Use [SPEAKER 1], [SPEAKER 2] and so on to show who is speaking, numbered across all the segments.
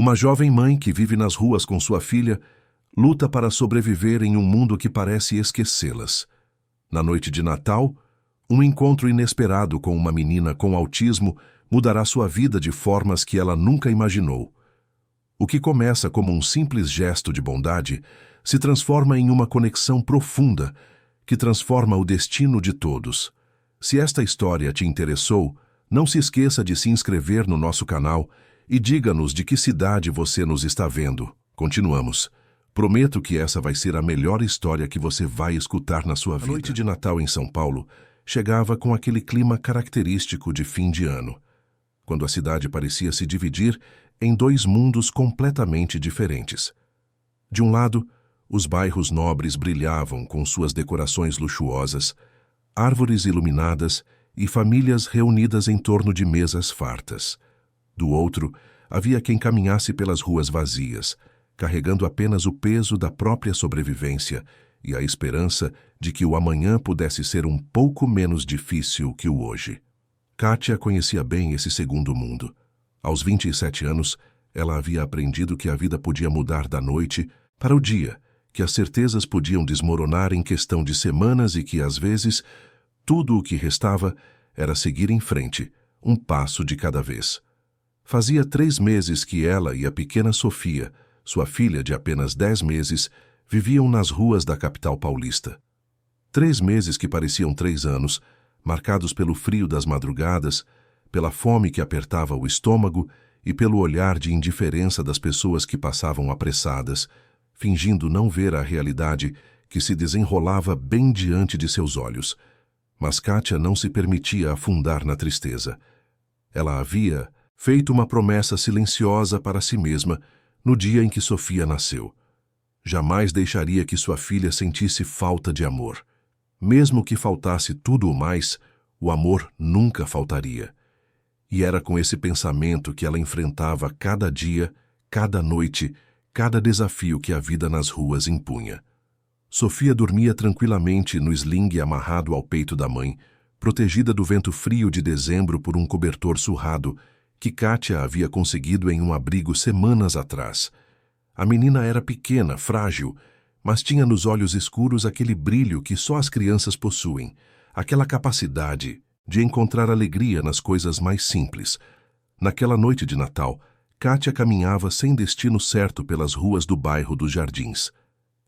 [SPEAKER 1] Uma jovem mãe que vive nas ruas com sua filha luta para sobreviver em um mundo que parece esquecê-las. Na noite de Natal, um encontro inesperado com uma menina com autismo mudará sua vida de formas que ela nunca imaginou. O que começa como um simples gesto de bondade se transforma em uma conexão profunda que transforma o destino de todos. Se esta história te interessou, não se esqueça de se inscrever no nosso canal e diga-nos de que cidade você nos está vendo. Continuamos. Prometo que essa vai ser a melhor história que você vai escutar na sua vida. A noite de Natal em São Paulo chegava com aquele clima característico de fim de ano, quando a cidade parecia se dividir em dois mundos completamente diferentes. De um lado, os bairros nobres brilhavam com suas decorações luxuosas, árvores iluminadas e famílias reunidas em torno de mesas fartas. Do outro, havia quem caminhasse pelas ruas vazias, carregando apenas o peso da própria sobrevivência e a esperança de que o amanhã pudesse ser um pouco menos difícil que o hoje. Kátia conhecia bem esse segundo mundo. Aos 27 anos, ela havia aprendido que a vida podia mudar da noite para o dia, que as certezas podiam desmoronar em questão de semanas e que, às vezes, tudo o que restava era seguir em frente, um passo de cada vez. Fazia 3 meses que ela e a pequena Sofia, sua filha de apenas 10 meses, viviam nas ruas da capital paulista. 3 meses que pareciam 3 anos, marcados pelo frio das madrugadas, pela fome que apertava o estômago e pelo olhar de indiferença das pessoas que passavam apressadas, fingindo não ver a realidade que se desenrolava bem diante de seus olhos. Mas Kátia não se permitia afundar na tristeza. Ela havia feito uma promessa silenciosa para si mesma no dia em que Sofia nasceu. Jamais deixaria que sua filha sentisse falta de amor. Mesmo que faltasse tudo o mais, o amor nunca faltaria. E era com esse pensamento que ela enfrentava cada dia, cada noite, cada desafio que a vida nas ruas impunha. Sofia dormia tranquilamente no sling amarrado ao peito da mãe, protegida do vento frio de dezembro por um cobertor surrado que Kátia havia conseguido em um abrigo semanas atrás. A menina era pequena, frágil, mas tinha nos olhos escuros aquele brilho que só as crianças possuem, aquela capacidade de encontrar alegria nas coisas mais simples. Naquela noite de Natal, Kátia caminhava sem destino certo pelas ruas do bairro dos Jardins.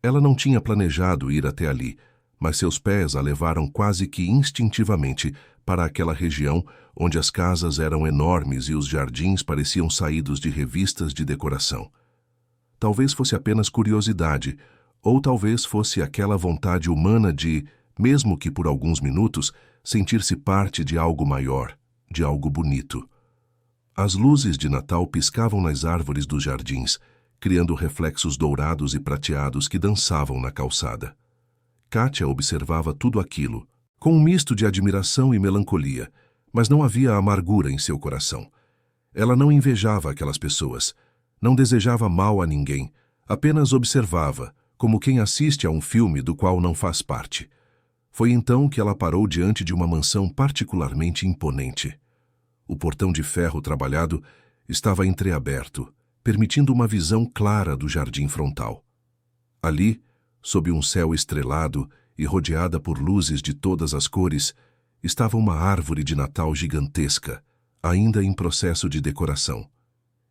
[SPEAKER 1] Ela não tinha planejado ir até ali, mas seus pés a levaram quase que instintivamente para aquela região onde as casas eram enormes e os jardins pareciam saídos de revistas de decoração. Talvez fosse apenas curiosidade, ou talvez fosse aquela vontade humana de, mesmo que por alguns minutos, sentir-se parte de algo maior, de algo bonito. As luzes de Natal piscavam nas árvores dos jardins, criando reflexos dourados e prateados que dançavam na calçada. Kátia observava tudo aquilo, com um misto de admiração e melancolia, mas não havia amargura em seu coração. Ela não invejava aquelas pessoas, não desejava mal a ninguém, apenas observava, como quem assiste a um filme do qual não faz parte. Foi então que ela parou diante de uma mansão particularmente imponente. O portão de ferro trabalhado estava entreaberto, permitindo uma visão clara do jardim frontal. Ali, sob um céu estrelado e rodeada por luzes de todas as cores, estava uma árvore de Natal gigantesca, ainda em processo de decoração.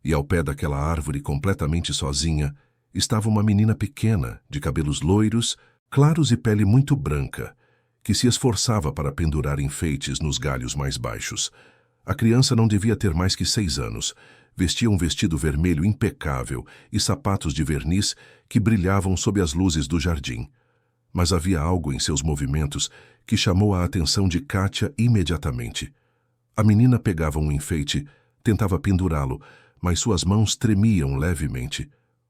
[SPEAKER 1] E ao pé daquela árvore completamente sozinha, estava uma menina pequena, de cabelos loiros, claros e pele muito branca, que se esforçava para pendurar enfeites nos galhos mais baixos. A criança não devia ter mais que 6 anos. Vestia um vestido vermelho impecável e sapatos de verniz que brilhavam sob as luzes do jardim. Mas havia algo em seus movimentos que chamou a atenção de Kátia imediatamente. A menina pegava um enfeite, tentava pendurá-lo, mas suas mãos tremiam levemente.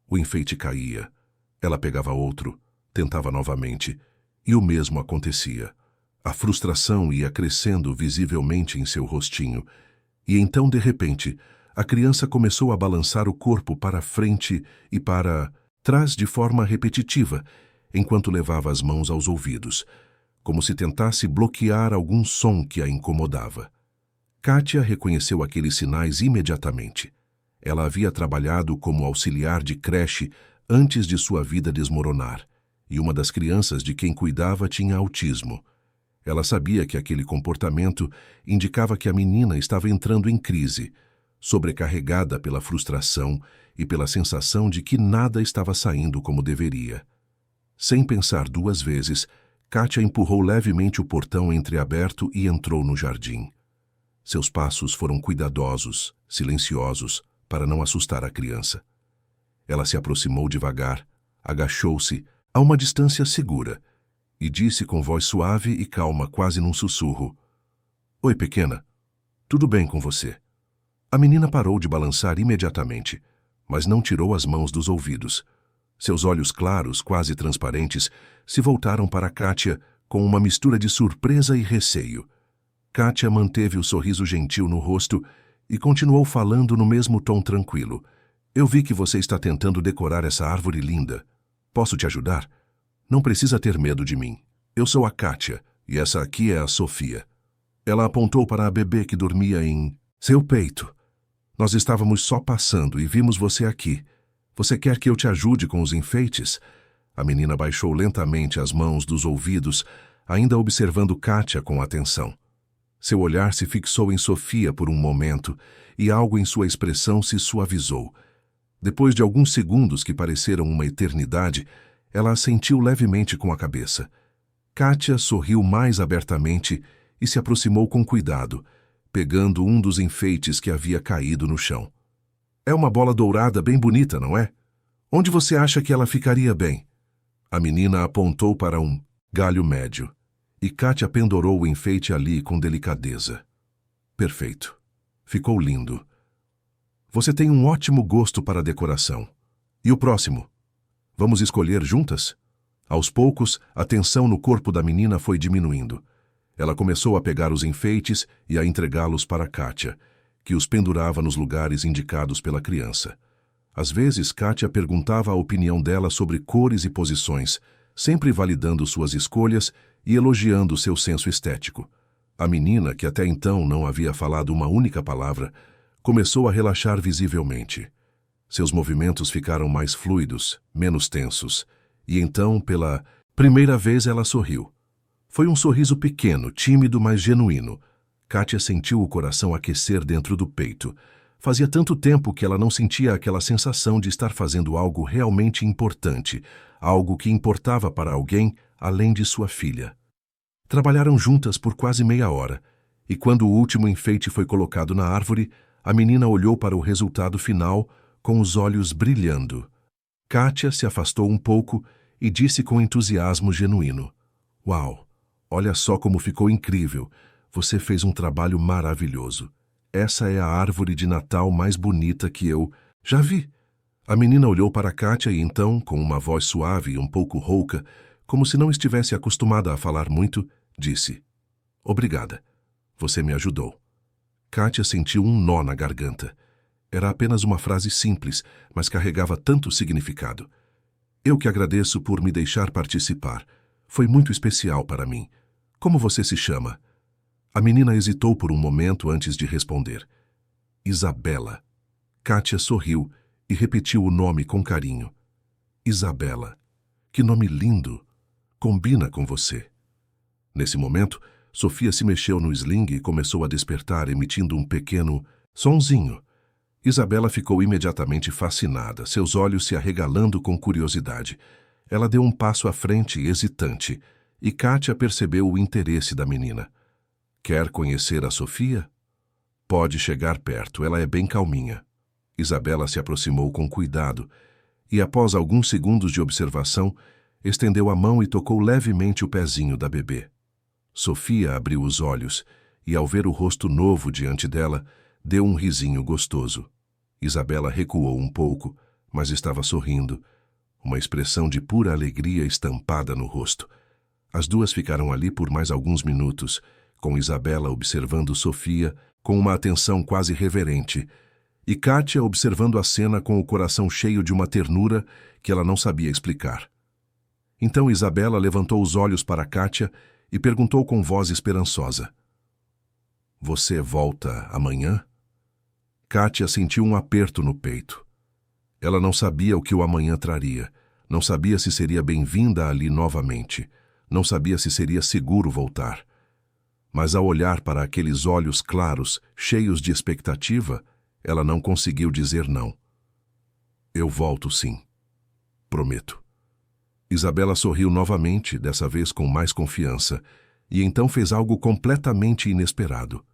[SPEAKER 1] O enfeite caía. Ela pegava outro, tentava novamente, e o mesmo acontecia. A frustração ia crescendo visivelmente em seu rostinho, e então, de repente, a criança começou a balançar o corpo para frente e para trás de forma repetitiva, enquanto levava as mãos aos ouvidos, como se tentasse bloquear algum som que a incomodava. Kátia reconheceu aqueles sinais imediatamente. Ela havia trabalhado como auxiliar de creche antes de sua vida desmoronar, e uma das crianças de quem cuidava tinha autismo. Ela sabia que aquele comportamento indicava que a menina estava entrando em crise, sobrecarregada pela frustração e pela sensação de que nada estava saindo como deveria. Sem pensar duas vezes, Kátia empurrou levemente o portão entreaberto e entrou no jardim. Seus passos foram cuidadosos, silenciosos, para não assustar a criança. Ela se aproximou devagar, agachou-se a uma distância segura e disse com voz suave e calma, quase num sussurro: "Oi, pequena. Tudo bem com você?" A menina parou de balançar imediatamente, mas não tirou as mãos dos ouvidos. Seus olhos claros, quase transparentes, se voltaram para Kátia com uma mistura de surpresa e receio. Kátia manteve o sorriso gentil no rosto e continuou falando no mesmo tom tranquilo. "Eu vi que você está tentando decorar essa árvore linda. Posso te ajudar? Não precisa ter medo de mim. Eu sou a Kátia e essa aqui é a Sofia." Ela apontou para a bebê que dormia em seu peito. "Nós estávamos só passando e vimos você aqui. Você quer que eu te ajude com os enfeites?" A menina baixou lentamente as mãos dos ouvidos, ainda observando Kátia com atenção. Seu olhar se fixou em Sofia por um momento e algo em sua expressão se suavizou. Depois de alguns segundos que pareceram uma eternidade, ela assentiu levemente com a cabeça. Kátia sorriu mais abertamente e se aproximou com cuidado, pegando um dos enfeites que havia caído no chão. "É uma bola dourada bem bonita, não é? Onde você acha que ela ficaria bem?" A menina apontou para um galho médio, e Kátia pendurou o enfeite ali com delicadeza. "Perfeito. Ficou lindo. Você tem um ótimo gosto para decoração. E o próximo? Vamos escolher juntas?" Aos poucos, a tensão no corpo da menina foi diminuindo. Ela começou a pegar os enfeites e a entregá-los para Kátia, que os pendurava nos lugares indicados pela criança. Às vezes, Kátia perguntava a opinião dela sobre cores e posições, sempre validando suas escolhas e elogiando seu senso estético. A menina, que até então não havia falado uma única palavra, começou a relaxar visivelmente. Seus movimentos ficaram mais fluidos, menos tensos, e então, pela primeira vez, ela sorriu. Foi um sorriso pequeno, tímido, mas genuíno. Kátia sentiu o coração aquecer dentro do peito. Fazia tanto tempo que ela não sentia aquela sensação de estar fazendo algo realmente importante, algo que importava para alguém além de sua filha. Trabalharam juntas por quase meia hora, e quando o último enfeite foi colocado na árvore, a menina olhou para o resultado final com os olhos brilhando. Kátia se afastou um pouco e disse com entusiasmo genuíno: "Uau, olha só como ficou incrível. Você fez um trabalho maravilhoso. Essa é a árvore de Natal mais bonita que eu já vi." A menina olhou para Kátia e então, com uma voz suave e um pouco rouca, como se não estivesse acostumada a falar muito, disse: "Obrigada. Você me ajudou." Kátia sentiu um nó na garganta. Era apenas uma frase simples, mas carregava tanto significado. "Eu que agradeço por me deixar participar. Foi muito especial para mim. Como você se chama?" A menina hesitou por um momento antes de responder. "Isabela." Kátia sorriu e repetiu o nome com carinho. "Isabela. Que nome lindo. Combina com você." Nesse momento, Sofia se mexeu no sling e começou a despertar, emitindo um pequeno sonzinho. Isabela ficou imediatamente fascinada, seus olhos se arregalando com curiosidade. Ela deu um passo à frente, hesitante, e Kátia percebeu o interesse da menina. "Quer conhecer a Sofia? Pode chegar perto, ela é bem calminha." Isabela se aproximou com cuidado e, após alguns segundos de observação, estendeu a mão e tocou levemente o pezinho da bebê. Sofia abriu os olhos e, ao ver o rosto novo diante dela, deu um risinho gostoso. Isabela recuou um pouco, mas estava sorrindo, uma expressão de pura alegria estampada no rosto. As duas ficaram ali por mais alguns minutos, com Isabela observando Sofia com uma atenção quase reverente, e Kátia observando a cena com o coração cheio de uma ternura que ela não sabia explicar. Então Isabela levantou os olhos para Kátia e perguntou com voz esperançosa: "Você volta amanhã?" Kátia sentiu um aperto no peito. Ela não sabia o que o amanhã traria, não sabia se seria bem-vinda ali novamente, não sabia se seria seguro voltar. Mas ao olhar para aqueles olhos claros, cheios de expectativa, ela não conseguiu dizer não. Eu volto sim. Prometo. Isabela sorriu novamente, dessa vez com mais confiança, e então fez algo completamente inesperado.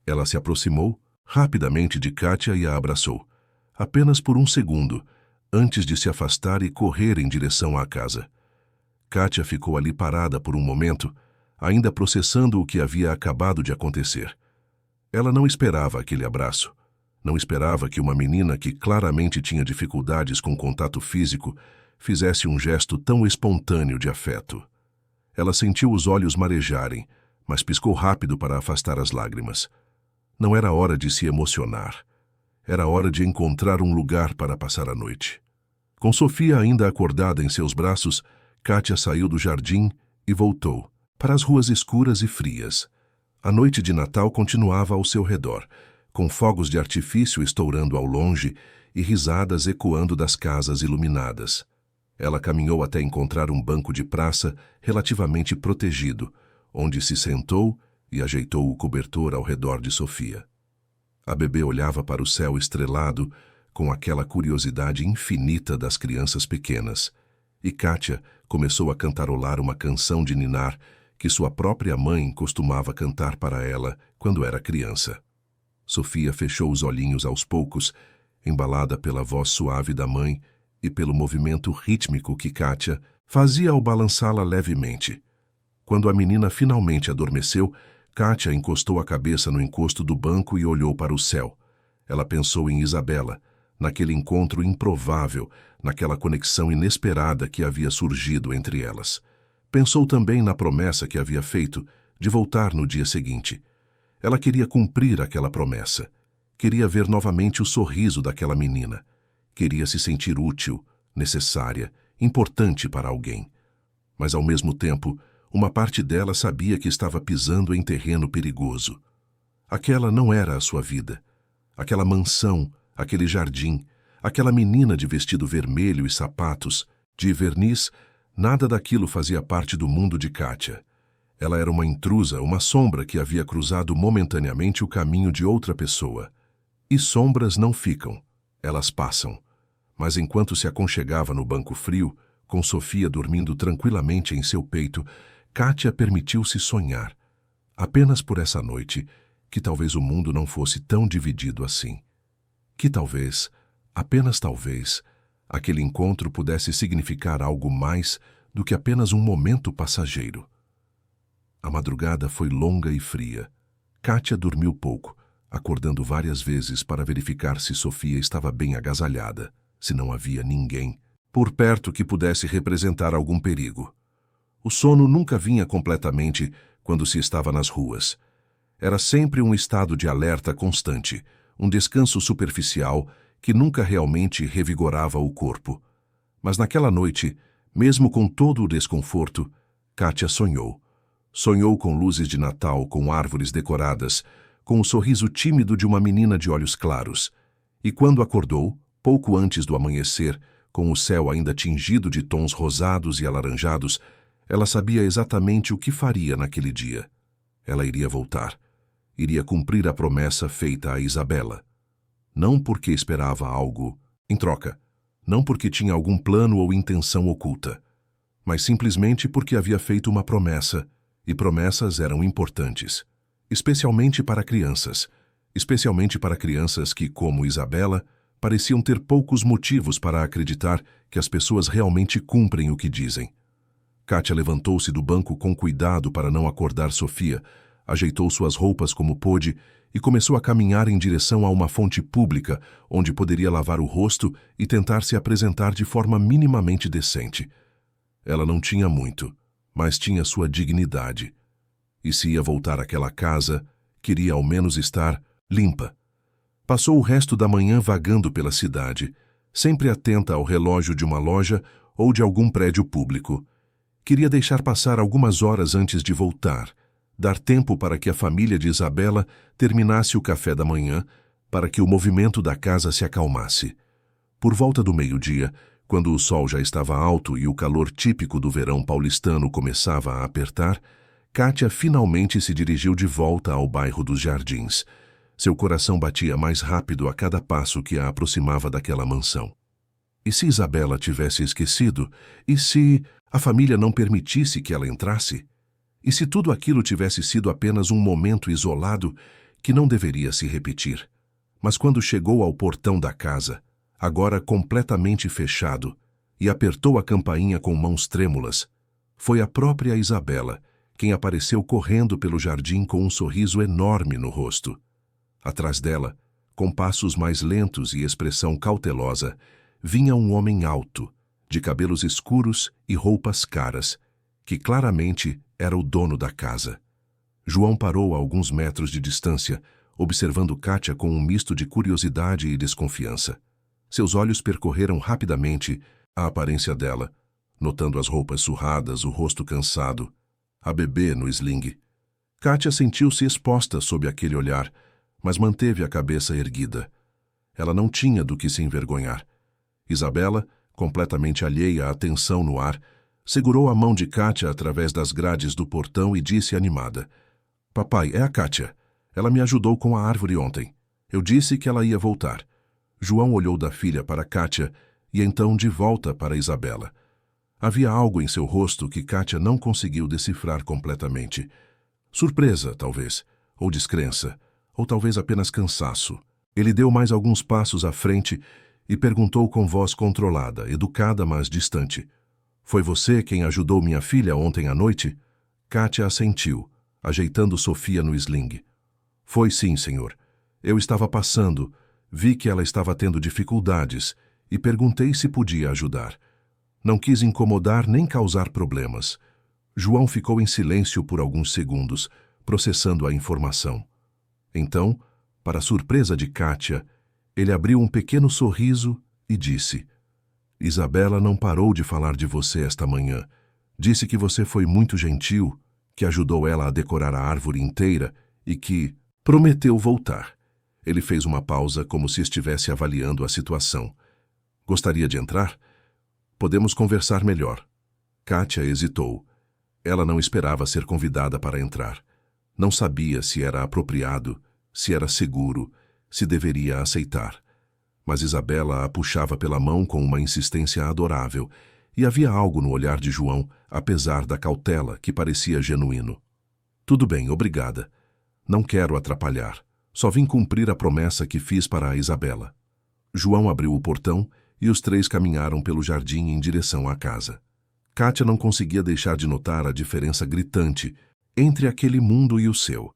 [SPEAKER 1] Ela se aproximou rapidamente de Kátia e a abraçou, apenas por um segundo, antes de se afastar e correr em direção à casa. Kátia ficou ali parada por um momento, ainda processando o que havia acabado de acontecer. Ela não esperava aquele abraço. Não esperava que uma menina que claramente tinha dificuldades com contato físico fizesse um gesto tão espontâneo de afeto. Ela sentiu os olhos marejarem, mas piscou rápido para afastar as lágrimas. Não era hora de se emocionar. Era hora de encontrar um lugar para passar a noite. Com Sofia ainda acordada em seus braços, Kátia saiu do jardim e voltou para as ruas escuras e frias. A noite de Natal continuava ao seu redor, com fogos de artifício estourando ao longe e risadas ecoando das casas iluminadas. Ela caminhou até encontrar um banco de praça relativamente protegido, onde se sentou e ajeitou o cobertor ao redor de Sofia. A bebê olhava para o céu estrelado com aquela curiosidade infinita das crianças pequenas, e Kátia começou a cantarolar uma canção de ninar que sua própria mãe costumava cantar para ela quando era criança. Sofia fechou os olhinhos aos poucos, embalada pela voz suave da mãe e pelo movimento rítmico que Kátia fazia ao balançá-la levemente. Quando a menina finalmente adormeceu, Kátia encostou a cabeça no encosto do banco e olhou para o céu. Ela pensou em Isabela, naquele encontro improvável, naquela conexão inesperada que havia surgido entre elas. Pensou também na promessa que havia feito de voltar no dia seguinte. Ela queria cumprir aquela promessa. Queria ver novamente o sorriso daquela menina. Queria se sentir útil, necessária, importante para alguém. Mas, ao mesmo tempo, uma parte dela sabia que estava pisando em terreno perigoso. Aquela não era a sua vida. Aquela mansão, aquele jardim, aquela menina de vestido vermelho e sapatos, de verniz, nada daquilo fazia parte do mundo de Kátia. Ela era uma intrusa, uma sombra que havia cruzado momentaneamente o caminho de outra pessoa. E sombras não ficam, elas passam. Mas enquanto se aconchegava no banco frio, com Sofia dormindo tranquilamente em seu peito, Kátia permitiu-se sonhar, apenas por essa noite, que talvez o mundo não fosse tão dividido assim. Que talvez, apenas talvez, aquele encontro pudesse significar algo mais do que apenas um momento passageiro. A madrugada foi longa e fria. Kátia dormiu pouco, acordando várias vezes para verificar se Sofia estava bem agasalhada, se não havia ninguém por perto que pudesse representar algum perigo. O sono nunca vinha completamente quando se estava nas ruas. Era sempre um estado de alerta constante, um descanso superficial que nunca realmente revigorava o corpo. Mas naquela noite, mesmo com todo o desconforto, Kátia sonhou. Sonhou com luzes de Natal, com árvores decoradas, com o sorriso tímido de uma menina de olhos claros. E quando acordou, pouco antes do amanhecer, com o céu ainda tingido de tons rosados e alaranjados, ela sabia exatamente o que faria naquele dia. Ela iria voltar. Iria cumprir a promessa feita a Isabela. Não porque esperava algo em troca, não porque tinha algum plano ou intenção oculta, mas simplesmente porque havia feito uma promessa, e promessas eram importantes, especialmente para crianças que, como Isabela, pareciam ter poucos motivos para acreditar que as pessoas realmente cumprem o que dizem. Kátia levantou-se do banco com cuidado para não acordar Sofia, ajeitou suas roupas como pôde e começou a caminhar em direção a uma fonte pública onde poderia lavar o rosto e tentar se apresentar de forma minimamente decente. Ela não tinha muito, mas tinha sua dignidade. E se ia voltar àquela casa, queria ao menos estar limpa. Passou o resto da manhã vagando pela cidade, sempre atenta ao relógio de uma loja ou de algum prédio público. Queria deixar passar algumas horas antes de voltar, dar tempo para que a família de Isabela terminasse o café da manhã, para que o movimento da casa se acalmasse. Por volta do meio-dia, quando o sol já estava alto e o calor típico do verão paulistano começava a apertar, Kátia finalmente se dirigiu de volta ao bairro dos Jardins. Seu coração batia mais rápido a cada passo que a aproximava daquela mansão. E se Isabela tivesse esquecido? E se a família não permitisse que ela entrasse? E se tudo aquilo tivesse sido apenas um momento isolado que não deveria se repetir? Mas quando chegou ao portão da casa, agora completamente fechado, e apertou a campainha com mãos trêmulas, foi a própria Isabela quem apareceu correndo pelo jardim com um sorriso enorme no rosto. Atrás dela, com passos mais lentos e expressão cautelosa, vinha um homem alto, de cabelos escuros e roupas caras, que claramente era o dono da casa. João parou a alguns metros de distância, observando Kátia com um misto de curiosidade e desconfiança. Seus olhos percorreram rapidamente a aparência dela, notando as roupas surradas, o rosto cansado, a bebê no sling. Kátia sentiu-se exposta sob aquele olhar, mas manteve a cabeça erguida. Ela não tinha do que se envergonhar. Isabela, completamente alheia à tensão no ar, segurou a mão de Kátia através das grades do portão e disse animada: "Papai, é a Kátia. Ela me ajudou com a árvore ontem. Eu disse que ela ia voltar." João olhou da filha para Kátia e então de volta para Isabela. Havia algo em seu rosto que Kátia não conseguiu decifrar completamente. Surpresa, talvez, ou descrença, ou talvez apenas cansaço. Ele deu mais alguns passos à frente e perguntou com voz controlada, educada, mas distante: "Foi você quem ajudou minha filha ontem à noite?" Kátia assentiu, ajeitando Sofia no sling. "Foi sim, senhor. Eu estava passando, vi que ela estava tendo dificuldades e perguntei se podia ajudar. Não quis incomodar nem causar problemas." João ficou em silêncio por alguns segundos, processando a informação. Então, para surpresa de Kátia, ele abriu um pequeno sorriso e disse: "Isabela não parou de falar de você esta manhã. Disse que você foi muito gentil, que ajudou ela a decorar a árvore inteira e que prometeu voltar." Ele fez uma pausa como se estivesse avaliando a situação. "Gostaria de entrar? Podemos conversar melhor." Kátia hesitou. Ela não esperava ser convidada para entrar. Não sabia se era apropriado, se era seguro, se deveria aceitar. Mas Isabela a puxava pela mão com uma insistência adorável, e havia algo no olhar de João, apesar da cautela, que parecia genuíno. "Tudo bem, obrigada. Não quero atrapalhar. Só vim cumprir a promessa que fiz para a Isabela." João abriu o portão e os três caminharam pelo jardim em direção à casa. Kátia não conseguia deixar de notar a diferença gritante entre aquele mundo e o seu.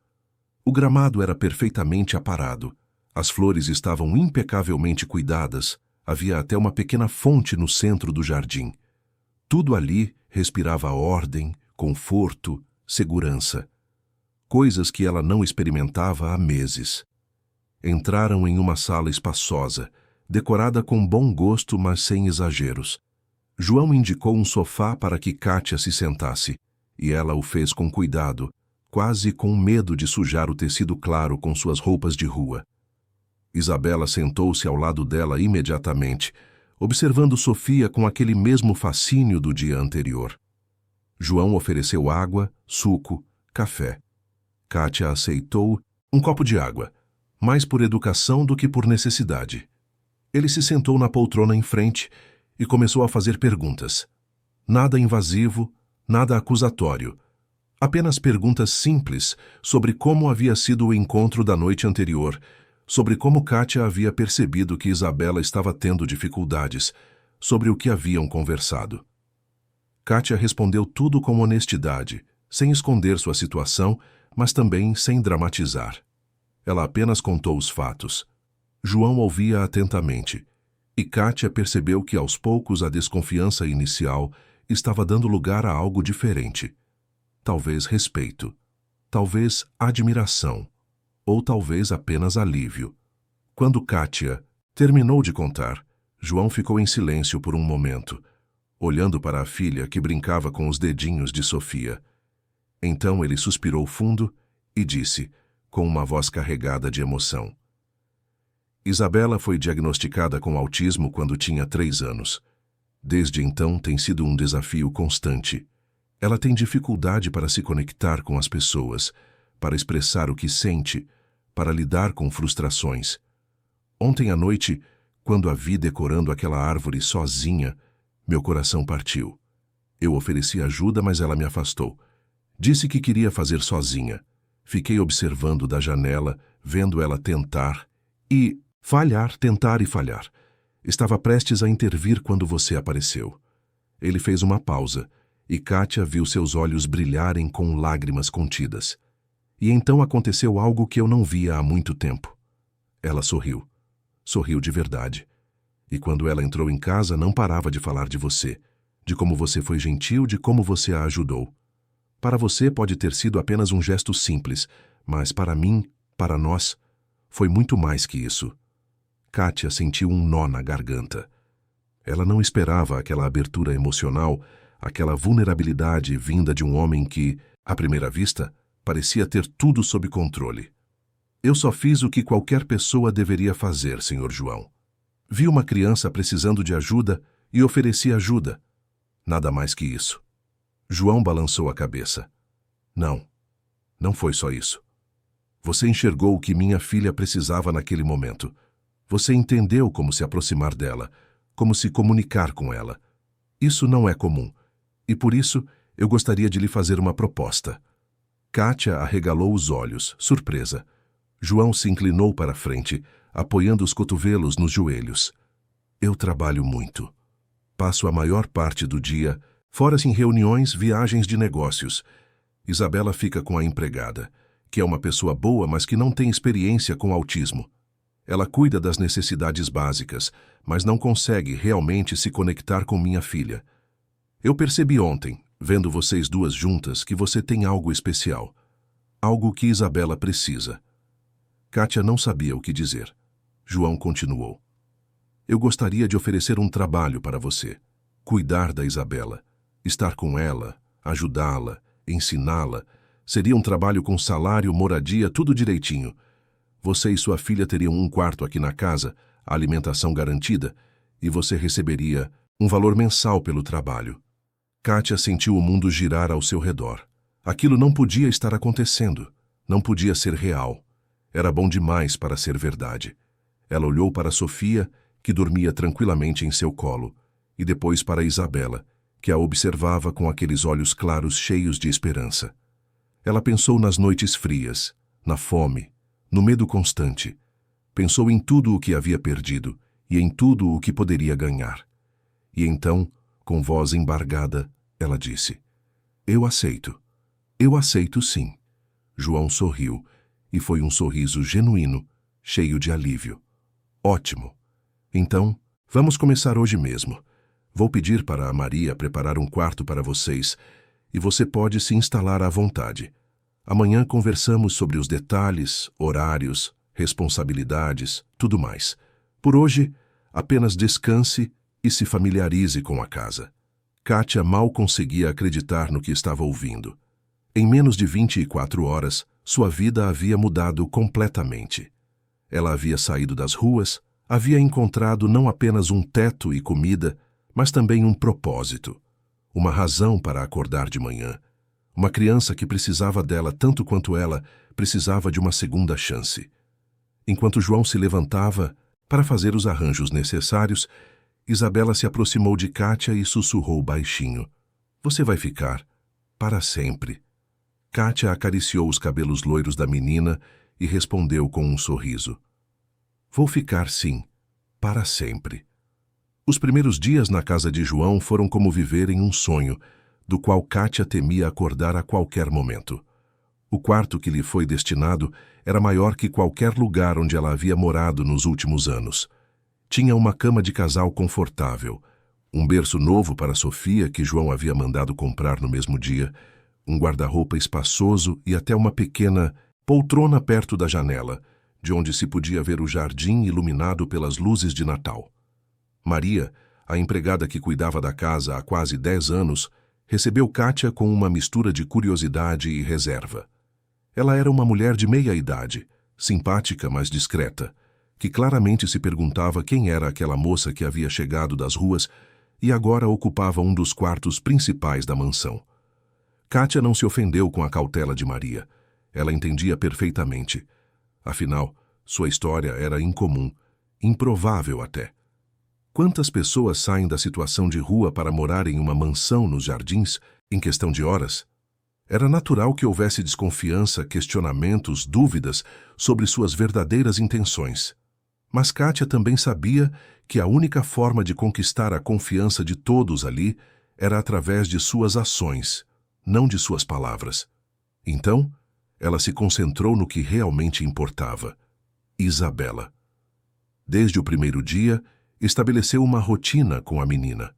[SPEAKER 1] O gramado era perfeitamente aparado, as flores estavam impecavelmente cuidadas, havia até uma pequena fonte no centro do jardim. Tudo ali respirava ordem, conforto, segurança. Coisas que ela não experimentava há meses. Entraram em uma sala espaçosa, decorada com bom gosto, mas sem exageros. João indicou um sofá para que Kátia se sentasse, e ela o fez com cuidado, quase com medo de sujar o tecido claro com suas roupas de rua. Isabela sentou-se ao lado dela imediatamente, observando Sofia com aquele mesmo fascínio do dia anterior. João ofereceu água, suco, café. Kátia aceitou um copo de água, mais por educação do que por necessidade. Ele se sentou na poltrona em frente e começou a fazer perguntas. Nada invasivo, nada acusatório. Apenas perguntas simples sobre como havia sido o encontro da noite anterior, sobre como Kátia havia percebido que Isabela estava tendo dificuldades, sobre o que haviam conversado. Kátia respondeu tudo com honestidade, sem esconder sua situação, mas também sem dramatizar. Ela apenas contou os fatos. João ouvia atentamente, e Kátia percebeu que aos poucos a desconfiança inicial estava dando lugar a algo diferente. Talvez respeito, talvez admiração, ou talvez apenas alívio. Quando Kátia terminou de contar, João ficou em silêncio por um momento, olhando para a filha que brincava com os dedinhos de Sofia. Então ele suspirou fundo e disse, com uma voz carregada de emoção: Isabela foi diagnosticada com autismo quando tinha 3 anos. Desde então tem sido um desafio constante. Ela tem dificuldade para se conectar com as pessoas, para expressar o que sente, para lidar com frustrações. Ontem à noite, quando a vi decorando aquela árvore sozinha, meu coração partiu. Eu ofereci ajuda, mas ela me afastou. Disse que queria fazer sozinha. Fiquei observando da janela, vendo ela tentar e falhar, tentar e falhar. Estava prestes a intervir quando você apareceu. Ele fez uma pausa, e Kátia viu seus olhos brilharem com lágrimas contidas. E então aconteceu algo que eu não via há muito tempo. Ela sorriu. Sorriu de verdade. E quando ela entrou em casa, não parava de falar de você, de como você foi gentil, de como você a ajudou. Para você pode ter sido apenas um gesto simples, mas para mim, para nós, foi muito mais que isso. Kátia sentiu um nó na garganta. Ela não esperava aquela abertura emocional, aquela vulnerabilidade vinda de um homem que, à primeira vista, parecia ter tudo sob controle. Eu só fiz o que qualquer pessoa deveria fazer, Sr. João. Vi uma criança precisando de ajuda e ofereci ajuda. Nada mais que isso. João balançou a cabeça. Não, não foi só isso. Você enxergou o que minha filha precisava naquele momento. Você entendeu como se aproximar dela, como se comunicar com ela. Isso não é comum, e por isso eu gostaria de lhe fazer uma proposta. Kátia arregalou os olhos, surpresa. João se inclinou para a frente, apoiando os cotovelos nos joelhos. Eu trabalho muito. Passo a maior parte do dia, fora em reuniões, viagens de negócios. Isabela fica com a empregada, que é uma pessoa boa, mas que não tem experiência com autismo. Ela cuida das necessidades básicas, mas não consegue realmente se conectar com minha filha. Eu percebi ontem, vendo vocês duas juntas, que você tem algo especial. Algo que Isabela precisa. Kátia não sabia o que dizer. João continuou. Eu gostaria de oferecer um trabalho para você. Cuidar da Isabela. Estar com ela, ajudá-la, ensiná-la. Seria um trabalho com salário, moradia, tudo direitinho. Você e sua filha teriam um quarto aqui na casa, a alimentação garantida, e você receberia um valor mensal pelo trabalho. Kátia sentiu o mundo girar ao seu redor. Aquilo não podia estar acontecendo. Não podia ser real. Era bom demais para ser verdade. Ela olhou para Sofia, que dormia tranquilamente em seu colo, e depois para Isabela, que a observava com aqueles olhos claros cheios de esperança. Ela pensou nas noites frias, na fome, no medo constante. Pensou em tudo o que havia perdido e em tudo o que poderia ganhar. E então, com voz embargada, ela disse: Eu aceito. Eu aceito sim. João sorriu, e foi um sorriso genuíno, cheio de alívio. Ótimo. Então, vamos começar hoje mesmo. Vou pedir para a Maria preparar um quarto para vocês, e você pode se instalar à vontade. Amanhã conversamos sobre os detalhes, horários, responsabilidades, tudo mais. Por hoje, apenas descanse e se familiarize com a casa. Kátia mal conseguia acreditar no que estava ouvindo. Em menos de 24 horas, sua vida havia mudado completamente. Ela havia saído das ruas, havia encontrado não apenas um teto e comida, mas também um propósito, uma razão para acordar de manhã. Uma criança que precisava dela tanto quanto ela precisava de uma segunda chance. Enquanto João se levantava para fazer os arranjos necessários, Isabela se aproximou de Kátia e sussurrou baixinho: Você vai ficar para sempre. Kátia acariciou os cabelos loiros da menina e respondeu com um sorriso: Vou ficar sim, para sempre. Os primeiros dias na casa de João foram como viver em um sonho, do qual Kátia temia acordar a qualquer momento. O quarto que lhe foi destinado era maior que qualquer lugar onde ela havia morado nos últimos anos. Tinha uma cama de casal confortável, um berço novo para Sofia que João havia mandado comprar no mesmo dia, um guarda-roupa espaçoso e até uma pequena poltrona perto da janela, de onde se podia ver o jardim iluminado pelas luzes de Natal. Maria, a empregada que cuidava da casa há quase 10 anos, recebeu Kátia com uma mistura de curiosidade e reserva. Ela era uma mulher de meia idade, simpática, mas discreta, que claramente se perguntava quem era aquela moça que havia chegado das ruas e agora ocupava um dos quartos principais da mansão. Kátia não se ofendeu com a cautela de Maria. Ela entendia perfeitamente. Afinal, sua história era incomum, improvável até. Quantas pessoas saem da situação de rua para morar em uma mansão nos jardins em questão de horas? Era natural que houvesse desconfiança, questionamentos, dúvidas sobre suas verdadeiras intenções. Mas Kátia também sabia que a única forma de conquistar a confiança de todos ali era através de suas ações, não de suas palavras. Então, ela se concentrou no que realmente importava: Isabela. Desde o primeiro dia, estabeleceu uma rotina com a menina.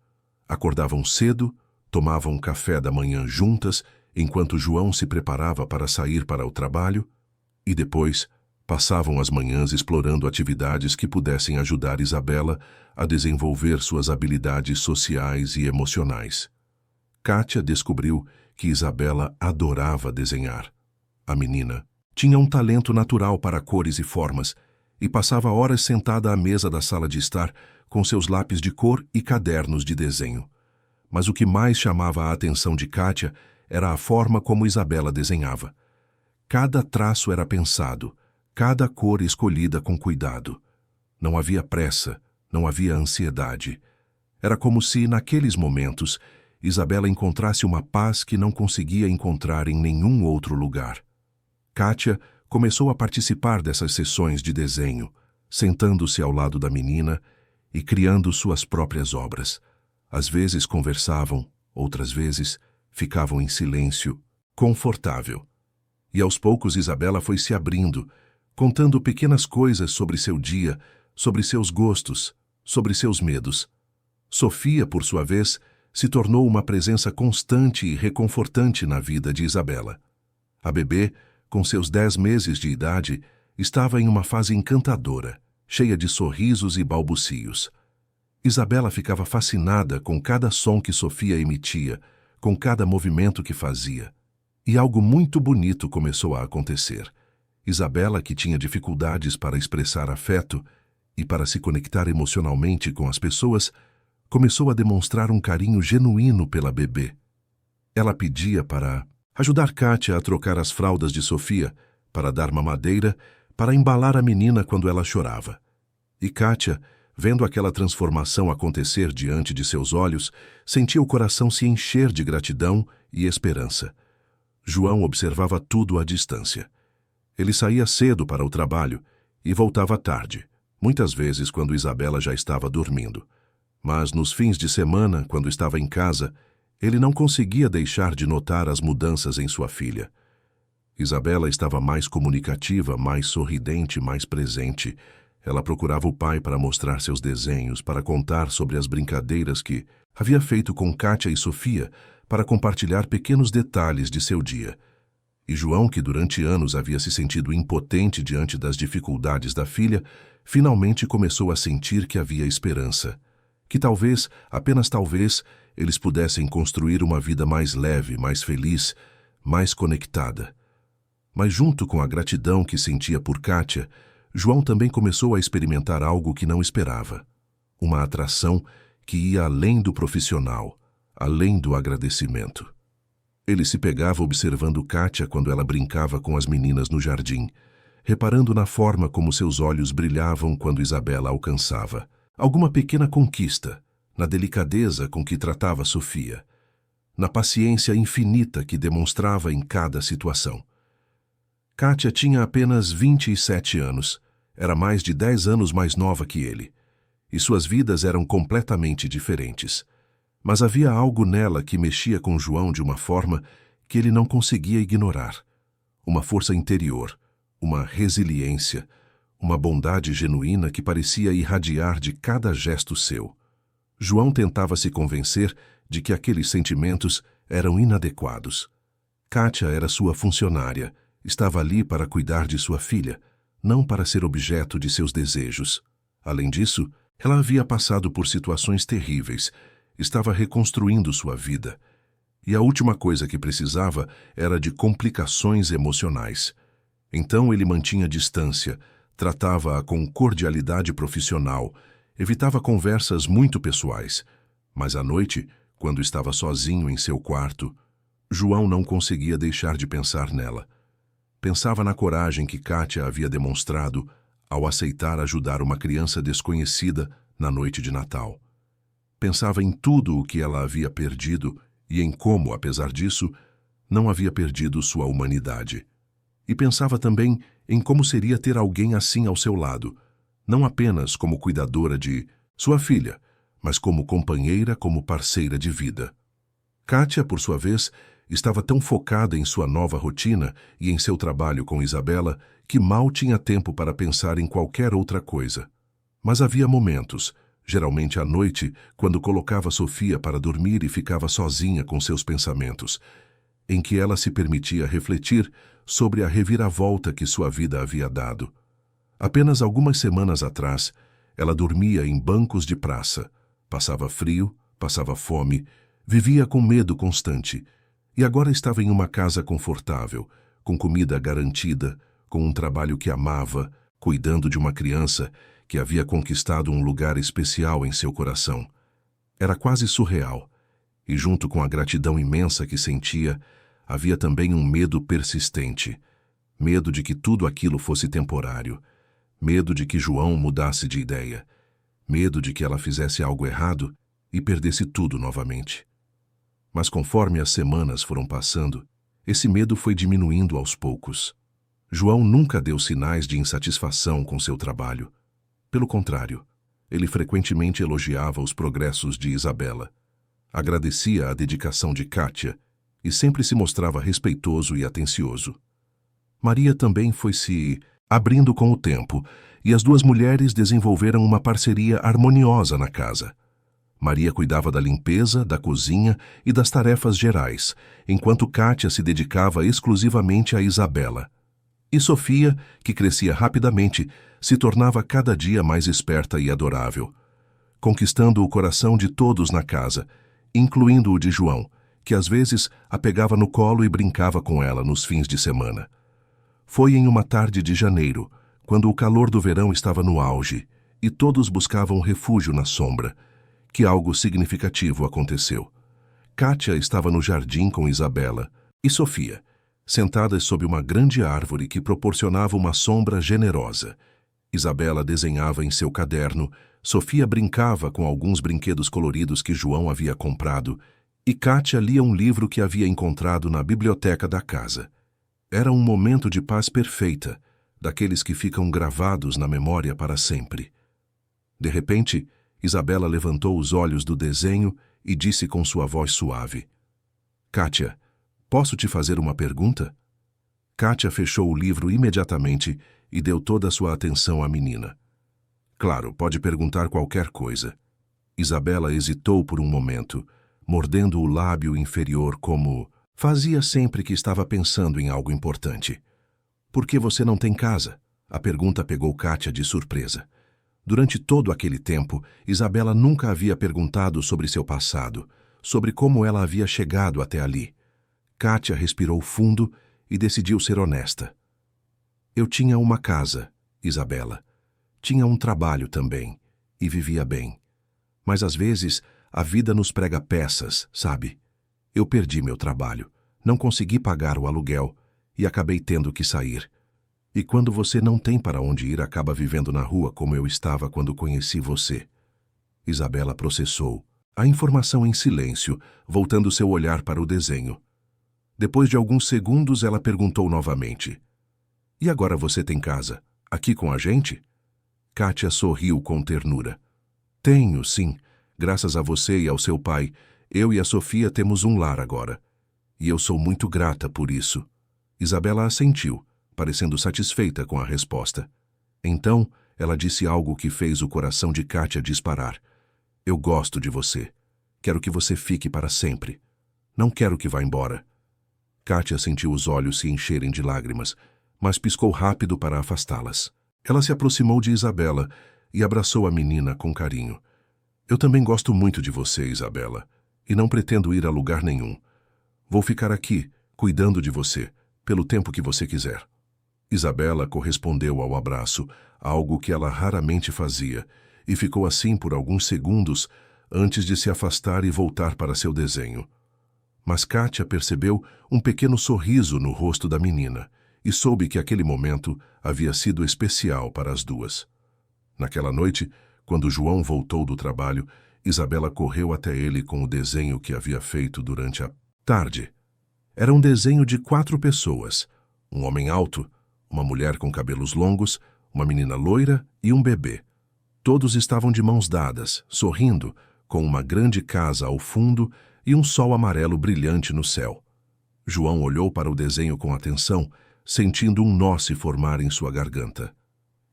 [SPEAKER 1] Acordavam cedo, tomavam café da manhã juntas, enquanto João se preparava para sair para o trabalho, e depois passavam as manhãs explorando atividades que pudessem ajudar Isabela a desenvolver suas habilidades sociais e emocionais. Kátia descobriu que Isabela adorava desenhar. A menina tinha um talento natural para cores e formas e passava horas sentada à mesa da sala de estar com seus lápis de cor e cadernos de desenho. Mas o que mais chamava a atenção de Kátia era a forma como Isabela desenhava. Cada traço era pensado, cada cor escolhida com cuidado. Não havia pressa, não havia ansiedade. Era como se, naqueles momentos, Isabela encontrasse uma paz que não conseguia encontrar em nenhum outro lugar. Kátia começou a participar dessas sessões de desenho, sentando-se ao lado da menina e criando suas próprias obras. Às vezes conversavam, outras vezes ficavam em silêncio, confortável. E aos poucos Isabela foi se abrindo, contando pequenas coisas sobre seu dia, sobre seus gostos, sobre seus medos. Sofia, por sua vez, se tornou uma presença constante e reconfortante na vida de Isabela. A bebê, com seus 10 meses de idade, estava em uma fase encantadora, cheia de sorrisos e balbucios. Isabela ficava fascinada com cada som que Sofia emitia, com cada movimento que fazia. E algo muito bonito começou a acontecer. Isabela, que tinha dificuldades para expressar afeto e para se conectar emocionalmente com as pessoas, começou a demonstrar um carinho genuíno pela bebê. Ela pedia para ajudar Kátia a trocar as fraldas de Sofia, para dar mamadeira, para embalar a menina quando ela chorava. E Kátia, vendo aquela transformação acontecer diante de seus olhos, sentia o coração se encher de gratidão e esperança. João observava tudo à distância. Ele saía cedo para o trabalho e voltava tarde, muitas vezes quando Isabela já estava dormindo. Mas nos fins de semana, quando estava em casa, ele não conseguia deixar de notar as mudanças em sua filha. Isabela estava mais comunicativa, mais sorridente, mais presente. Ela procurava o pai para mostrar seus desenhos, para contar sobre as brincadeiras que havia feito com Kátia e Sofia, para compartilhar pequenos detalhes de seu dia. E João, que durante anos havia se sentido impotente diante das dificuldades da filha, finalmente começou a sentir que havia esperança. Que talvez, apenas talvez, eles pudessem construir uma vida mais leve, mais feliz, mais conectada. Mas junto com a gratidão que sentia por Kátia, João também começou a experimentar algo que não esperava. Uma atração que ia além do profissional, além do agradecimento. Ele se pegava observando Kátia quando ela brincava com as meninas no jardim, reparando na forma como seus olhos brilhavam quando Isabela alcançava alguma pequena conquista, na delicadeza com que tratava Sofia, na paciência infinita que demonstrava em cada situação. Kátia tinha apenas 27 anos, era mais de 10 anos mais nova que ele, e suas vidas eram completamente diferentes. Mas havia algo nela que mexia com João de uma forma que ele não conseguia ignorar. Uma força interior, uma resiliência, uma bondade genuína que parecia irradiar de cada gesto seu. João tentava se convencer de que aqueles sentimentos eram inadequados. Kátia era sua funcionária, estava ali para cuidar de sua filha, não para ser objeto de seus desejos. Além disso, ela havia passado por situações terríveis, estava reconstruindo sua vida. E a última coisa que precisava era de complicações emocionais. Então ele mantinha distância, Tratava-a com cordialidade profissional, evitava conversas muito pessoais. Mas à noite, quando estava sozinho em seu quarto, João não conseguia deixar de pensar nela. Pensava na coragem que Kátia havia demonstrado ao aceitar ajudar uma criança desconhecida na noite de Natal. Pensava em tudo o que ela havia perdido e em como, apesar disso, não havia perdido sua humanidade. E pensava também em como seria ter alguém assim ao seu lado, não apenas como cuidadora de sua filha, mas como companheira, como parceira de vida. Kátia, por sua vez, estava tão focada em sua nova rotina e em seu trabalho com Isabela que mal tinha tempo para pensar em qualquer outra coisa. Mas havia momentos, geralmente à noite, quando colocava Sofia para dormir e ficava sozinha com seus pensamentos, em que ela se permitia refletir sobre a reviravolta que sua vida havia dado. Apenas algumas semanas atrás, ela dormia em bancos de praça, passava frio, passava fome, vivia com medo constante, e agora estava em uma casa confortável, com comida garantida, com um trabalho que amava, cuidando de uma criança que havia conquistado um lugar especial em seu coração. Era quase surreal, e junto com a gratidão imensa que sentia, havia também um medo persistente. Medo de que tudo aquilo fosse temporário. Medo de que João mudasse de ideia. Medo de que ela fizesse algo errado e perdesse tudo novamente. Mas conforme as semanas foram passando, esse medo foi diminuindo aos poucos. João nunca deu sinais de insatisfação com seu trabalho. Pelo contrário, ele frequentemente elogiava os progressos de Isabela, agradecia a dedicação de Kátia e sempre se mostrava respeitoso e atencioso. Maria também foi se abrindo com o tempo, e as duas mulheres desenvolveram uma parceria harmoniosa na casa. Maria cuidava da limpeza, da cozinha e das tarefas gerais, enquanto Kátia se dedicava exclusivamente a Isabela. E Sofia, que crescia rapidamente, se tornava cada dia mais esperta e adorável, conquistando o coração de todos na casa, incluindo o de João, que às vezes a pegava no colo e brincava com ela nos fins de semana. Foi em uma tarde de janeiro, quando o calor do verão estava no auge e todos buscavam refúgio na sombra, que algo significativo aconteceu. Kátia estava no jardim com Isabela e Sofia, sentadas sob uma grande árvore que proporcionava uma sombra generosa. Isabela desenhava em seu caderno, Sofia brincava com alguns brinquedos coloridos que João havia comprado e Kátia lia um livro que havia encontrado na biblioteca da casa. Era um momento de paz perfeita, daqueles que ficam gravados na memória para sempre. De repente, Isabela levantou os olhos do desenho e disse com sua voz suave: "Kátia, posso te fazer uma pergunta?" Kátia fechou o livro imediatamente e deu toda a sua atenção à menina. "Claro, pode perguntar qualquer coisa." Isabela hesitou por um momento, mordendo o lábio inferior como fazia sempre que estava pensando em algo importante. "Por que você não tem casa?" A pergunta pegou Kátia de surpresa. Durante todo aquele tempo, Isabela nunca havia perguntado sobre seu passado, sobre como ela havia chegado até ali. Kátia respirou fundo e decidiu ser honesta. "Eu tinha uma casa, Isabela. Tinha um trabalho também, e vivia bem. Mas às vezes a vida nos prega peças, sabe? Eu perdi meu trabalho, não consegui pagar o aluguel e acabei tendo que sair. E quando você não tem para onde ir, acaba vivendo na rua como eu estava quando conheci você." Isabela processou a informação em silêncio, voltando seu olhar para o desenho. Depois de alguns segundos, ela perguntou novamente: "E agora você tem casa? Aqui com a gente?" Kátia sorriu com ternura. "Tenho, sim. Graças a você e ao seu pai, eu e a Sofia temos um lar agora. E eu sou muito grata por isso." Isabela assentiu, parecendo satisfeita com a resposta. Então, ela disse algo que fez o coração de Kátia disparar. "Eu gosto de você. Quero que você fique para sempre. Não quero que vá embora." Kátia sentiu os olhos se encherem de lágrimas, mas piscou rápido para afastá-las. Ela se aproximou de Isabela e abraçou a menina com carinho. "Eu também gosto muito de você, Isabela, e não pretendo ir a lugar nenhum. Vou ficar aqui, cuidando de você, pelo tempo que você quiser." Isabela correspondeu ao abraço, algo que ela raramente fazia, e ficou assim por alguns segundos antes de se afastar e voltar para seu desenho. Mas Kátia percebeu um pequeno sorriso no rosto da menina e soube que aquele momento havia sido especial para as duas. Naquela noite, quando João voltou do trabalho, Isabela correu até ele com o desenho que havia feito durante a tarde. Era um desenho de 4 pessoas, um homem alto, uma mulher com cabelos longos, uma menina loira e um bebê. Todos estavam de mãos dadas, sorrindo, com uma grande casa ao fundo e um sol amarelo brilhante no céu. João olhou para o desenho com atenção, sentindo um nó se formar em sua garganta.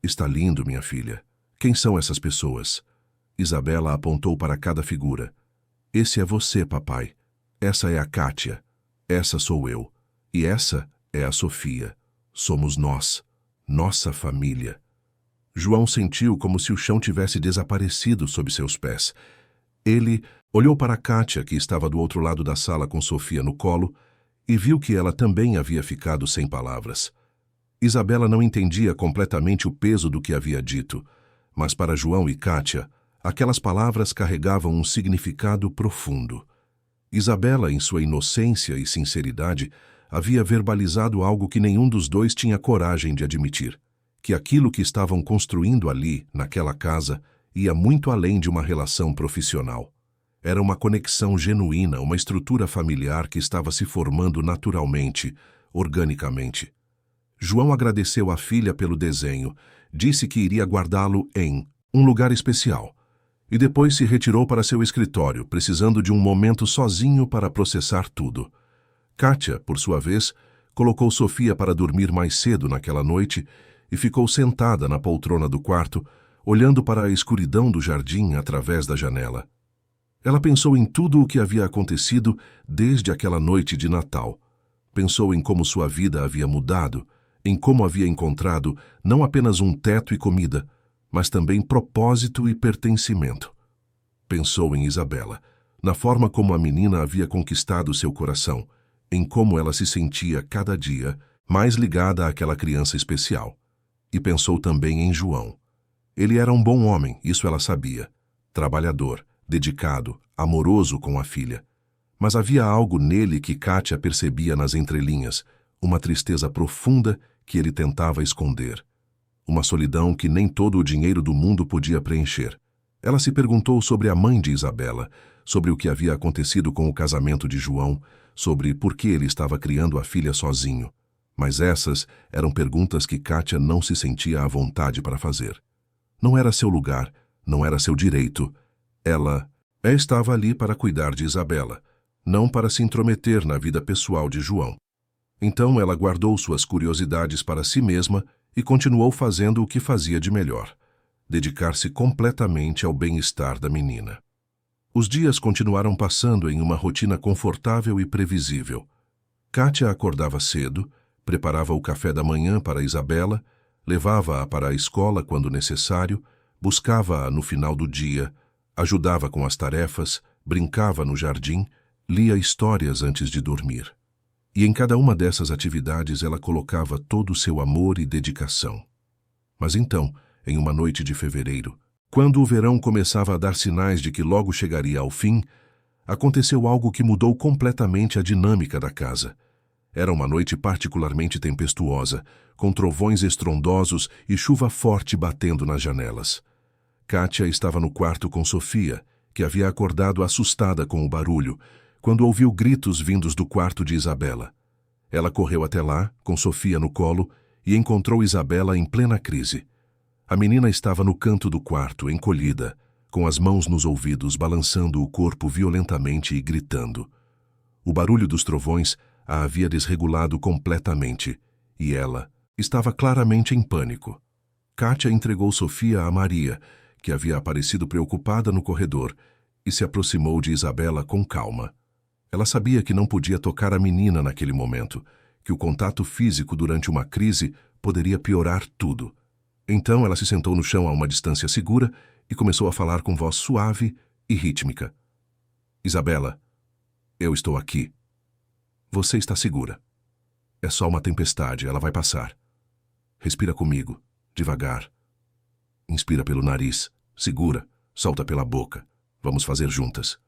[SPEAKER 1] Está lindo, minha filha. Quem são essas pessoas? Isabela apontou para cada figura. Esse é você, papai. Essa é a Kátia. Essa sou eu. E essa é a Sofia. Somos nós. Nossa família. João sentiu como se o chão tivesse desaparecido sob seus pés. Ele olhou para Kátia, que estava do outro lado da sala com Sofia no colo, e viu que ela também havia ficado sem palavras. Isabela não entendia completamente o peso do que havia dito, mas para João e Kátia, aquelas palavras carregavam um significado profundo. Isabela, em sua inocência e sinceridade, havia verbalizado algo que nenhum dos dois tinha coragem de admitir, que aquilo que estavam construindo ali, naquela casa, ia muito além de uma relação profissional. Era uma conexão genuína, uma estrutura familiar que estava se formando naturalmente, organicamente. João agradeceu à filha pelo desenho, disse que iria guardá-lo em um lugar especial, e depois se retirou para seu escritório, precisando de um momento sozinho para processar tudo. Kátia, por sua vez, colocou Sofia para dormir mais cedo naquela noite e ficou sentada na poltrona do quarto, olhando para a escuridão do jardim através da janela. Ela pensou em tudo o que havia acontecido desde aquela noite de Natal. Pensou em como sua vida havia mudado, em como havia encontrado não apenas um teto e comida, mas também propósito e pertencimento. Pensou em Isabela, na forma como a menina havia conquistado seu coração, em como ela se sentia cada dia mais ligada àquela criança especial. E pensou também em João. Ele era um bom homem, isso ela sabia. Trabalhador, dedicado, amoroso com a filha. Mas havia algo nele que Kátia percebia nas entrelinhas, uma tristeza profunda que ele tentava esconder. Uma solidão que nem todo o dinheiro do mundo podia preencher. Ela se perguntou sobre a mãe de Isabela, sobre o que havia acontecido com o casamento de João, sobre por que ele estava criando a filha sozinho. Mas essas eram perguntas que Kátia não se sentia à vontade para fazer. Não era seu lugar, não era seu direito. Ela estava ali para cuidar de Isabela, não para se intrometer na vida pessoal de João. Então ela guardou suas curiosidades para si mesma e continuou fazendo o que fazia de melhor, dedicar-se completamente ao bem-estar da menina. Os dias continuaram passando em uma rotina confortável e previsível. Kátia acordava cedo, preparava o café da manhã para Isabela, levava-a para a escola quando necessário, buscava-a no final do dia, ajudava com as tarefas, brincava no jardim, lia histórias antes de dormir. E em cada uma dessas atividades ela colocava todo o seu amor e dedicação. Mas então, em uma noite de fevereiro, quando o verão começava a dar sinais de que logo chegaria ao fim, aconteceu algo que mudou completamente a dinâmica da casa. Era uma noite particularmente tempestuosa, com trovões estrondosos e chuva forte batendo nas janelas. Kátia estava no quarto com Sofia, que havia acordado assustada com o barulho, quando ouviu gritos vindos do quarto de Isabela. Ela correu até lá, com Sofia no colo, e encontrou Isabela em plena crise. A menina estava no canto do quarto, encolhida, com as mãos nos ouvidos, balançando o corpo violentamente e gritando. O barulho dos trovões a havia desregulado completamente, e ela estava claramente em pânico. Kátia entregou Sofia a Maria, que havia aparecido preocupada no corredor, e se aproximou de Isabela com calma. Ela sabia que não podia tocar a menina naquele momento, que o contato físico durante uma crise poderia piorar tudo. Então ela se sentou no chão a uma distância segura e começou a falar com voz suave e rítmica. Isabela, eu estou aqui. Você está segura. É só uma tempestade, ela vai passar. Respira comigo, devagar. Inspira pelo nariz, segura, solta pela boca. Vamos fazer juntas.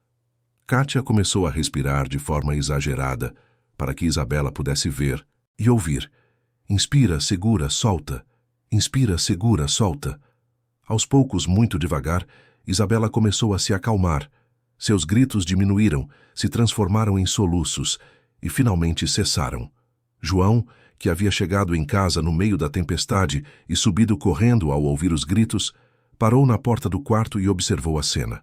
[SPEAKER 1] Kátia começou a respirar de forma exagerada, para que Isabela pudesse ver e ouvir. Inspira, segura, solta. Inspira, segura, solta. Aos poucos, muito devagar, Isabela começou a se acalmar. Seus gritos diminuíram, se transformaram em soluços e finalmente cessaram. João, que havia chegado em casa no meio da tempestade e subido correndo ao ouvir os gritos, parou na porta do quarto e observou a cena.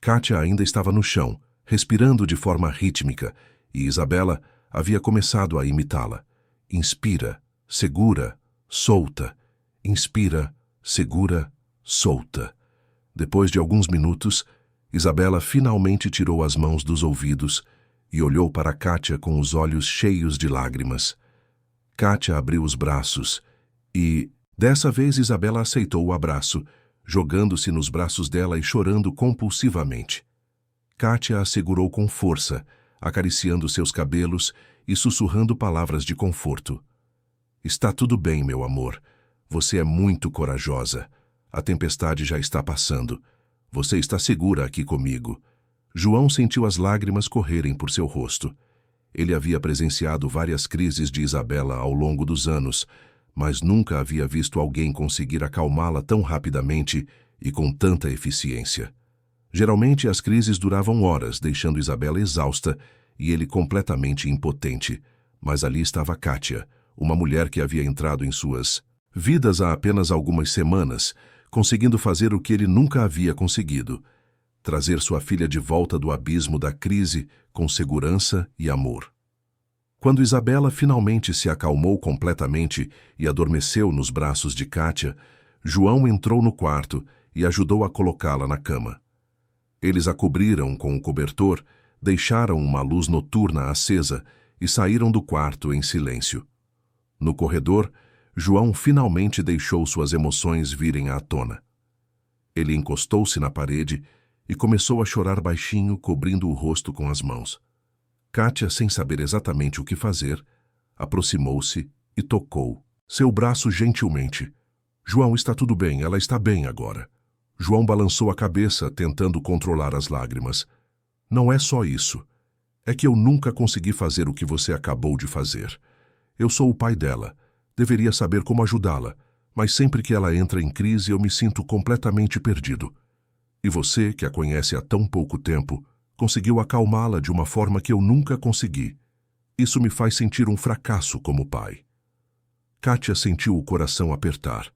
[SPEAKER 1] Kátia ainda estava no chão, respirando de forma rítmica, e Isabela havia começado a imitá-la. Inspira, segura, solta. Inspira, segura, solta. Depois de alguns minutos, Isabela finalmente tirou as mãos dos ouvidos e olhou para Kátia com os olhos cheios de lágrimas. Kátia abriu os braços e, dessa vez, Isabela aceitou o abraço, jogando-se nos braços dela e chorando compulsivamente. Kátia a segurou com força, acariciando seus cabelos e sussurrando palavras de conforto. Está tudo bem, meu amor. Você é muito corajosa. A tempestade já está passando. Você está segura aqui comigo. João sentiu as lágrimas correrem por seu rosto. Ele havia presenciado várias crises de Isabela ao longo dos anos, mas nunca havia visto alguém conseguir acalmá-la tão rapidamente e com tanta eficiência. Geralmente as crises duravam horas, deixando Isabela exausta e ele completamente impotente. Mas ali estava Kátia, uma mulher que havia entrado em suas vidas há apenas algumas semanas, conseguindo fazer o que ele nunca havia conseguido: trazer sua filha de volta do abismo da crise com segurança e amor. Quando Isabela finalmente se acalmou completamente e adormeceu nos braços de Kátia, João entrou no quarto e ajudou a colocá-la na cama. Eles a cobriram com um cobertor, deixaram uma luz noturna acesa e saíram do quarto em silêncio. No corredor, João finalmente deixou suas emoções virem à tona. Ele encostou-se na parede e começou a chorar baixinho, cobrindo o rosto com as mãos. Kátia, sem saber exatamente o que fazer, aproximou-se e tocou seu braço gentilmente. João, está tudo bem, ela está bem agora. João balançou a cabeça, tentando controlar as lágrimas. Não é só isso. É que eu nunca consegui fazer o que você acabou de fazer. Eu sou o pai dela. Deveria saber como ajudá-la, mas sempre que ela entra em crise eu me sinto completamente perdido. E você, que a conhece há tão pouco tempo, conseguiu acalmá-la de uma forma que eu nunca consegui. Isso me faz sentir um fracasso como pai. Kátia sentiu o coração apertar.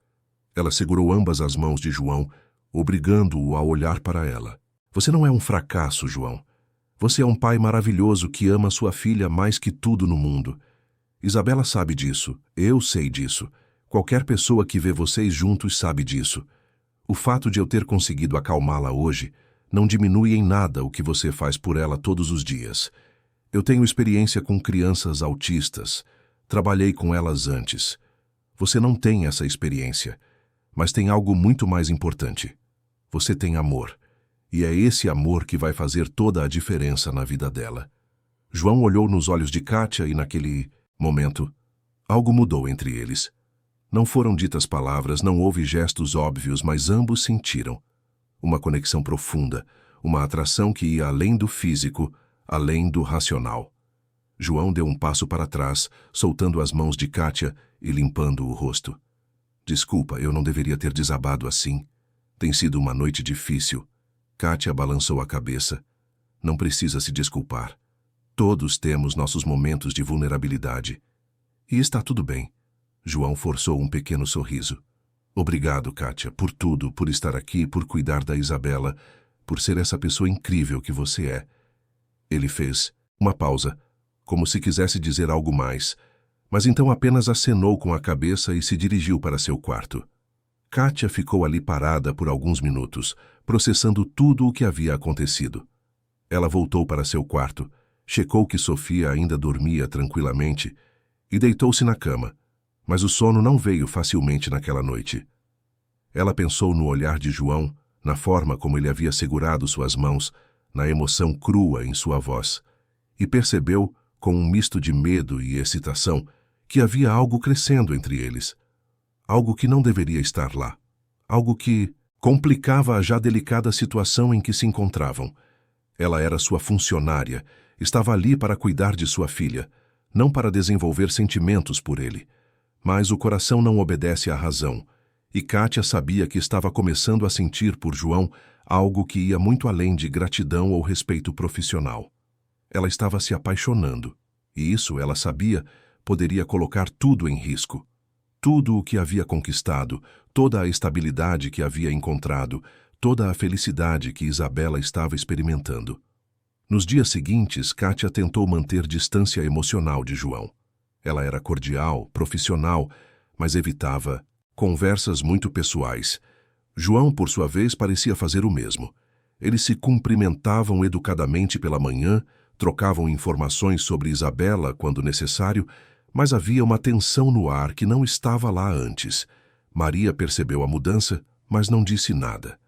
[SPEAKER 1] Ela segurou ambas as mãos de João, obrigando-o a olhar para ela. Você não é um fracasso, João. Você é um pai maravilhoso que ama sua filha mais que tudo no mundo. Isabela sabe disso, eu sei disso. Qualquer pessoa que vê vocês juntos sabe disso. O fato de eu ter conseguido acalmá-la hoje não diminui em nada o que você faz por ela todos os dias. Eu tenho experiência com crianças autistas. Trabalhei com elas antes. Você não tem essa experiência, mas tem algo muito mais importante. Você tem amor. E é esse amor que vai fazer toda a diferença na vida dela. João olhou nos olhos de Kátia e naquele momento, algo mudou entre eles. Não foram ditas palavras, não houve gestos óbvios, mas ambos sentiram uma conexão profunda, uma atração que ia além do físico, além do racional. João deu um passo para trás, soltando as mãos de Kátia e limpando o rosto. Desculpa, eu não deveria ter desabado assim. Tem sido uma noite difícil. Kátia balançou a cabeça. Não precisa se desculpar. Todos temos nossos momentos de vulnerabilidade. E está tudo bem. João forçou um pequeno sorriso. Obrigado, Kátia, por tudo, por estar aqui, por cuidar da Isabela, por ser essa pessoa incrível que você é. Ele fez uma pausa, como se quisesse dizer algo mais, mas então apenas acenou com a cabeça e se dirigiu para seu quarto. Kátia ficou ali parada por alguns minutos, processando tudo o que havia acontecido. Ela voltou para seu quarto, checou que Sofia ainda dormia tranquilamente e deitou-se na cama, mas o sono não veio facilmente naquela noite. Ela pensou no olhar de João, na forma como ele havia segurado suas mãos, na emoção crua em sua voz, e percebeu, com um misto de medo e excitação, que havia algo crescendo entre eles. algo que não deveria estar lá, algo que complicava a já delicada situação em que se encontravam. Ela era sua funcionária, estava ali para cuidar de sua filha, não para desenvolver sentimentos por ele. Mas o coração não obedece à razão, e Kátia sabia que estava começando a sentir por João algo que ia muito além de gratidão ou respeito profissional. Ela estava se apaixonando, e isso, ela sabia, poderia colocar tudo em risco. Tudo o que havia conquistado, toda a estabilidade que havia encontrado, toda a felicidade que Isabela estava experimentando. Nos dias seguintes, Kátia tentou manter distância emocional de João. Ela era cordial, profissional, mas evitava conversas muito pessoais. João, por sua vez, parecia fazer o mesmo. Eles se cumprimentavam educadamente pela manhã, trocavam informações sobre Isabela quando necessário, mas havia uma tensão no ar que não estava lá antes. Maria percebeu a mudança, mas não disse nada.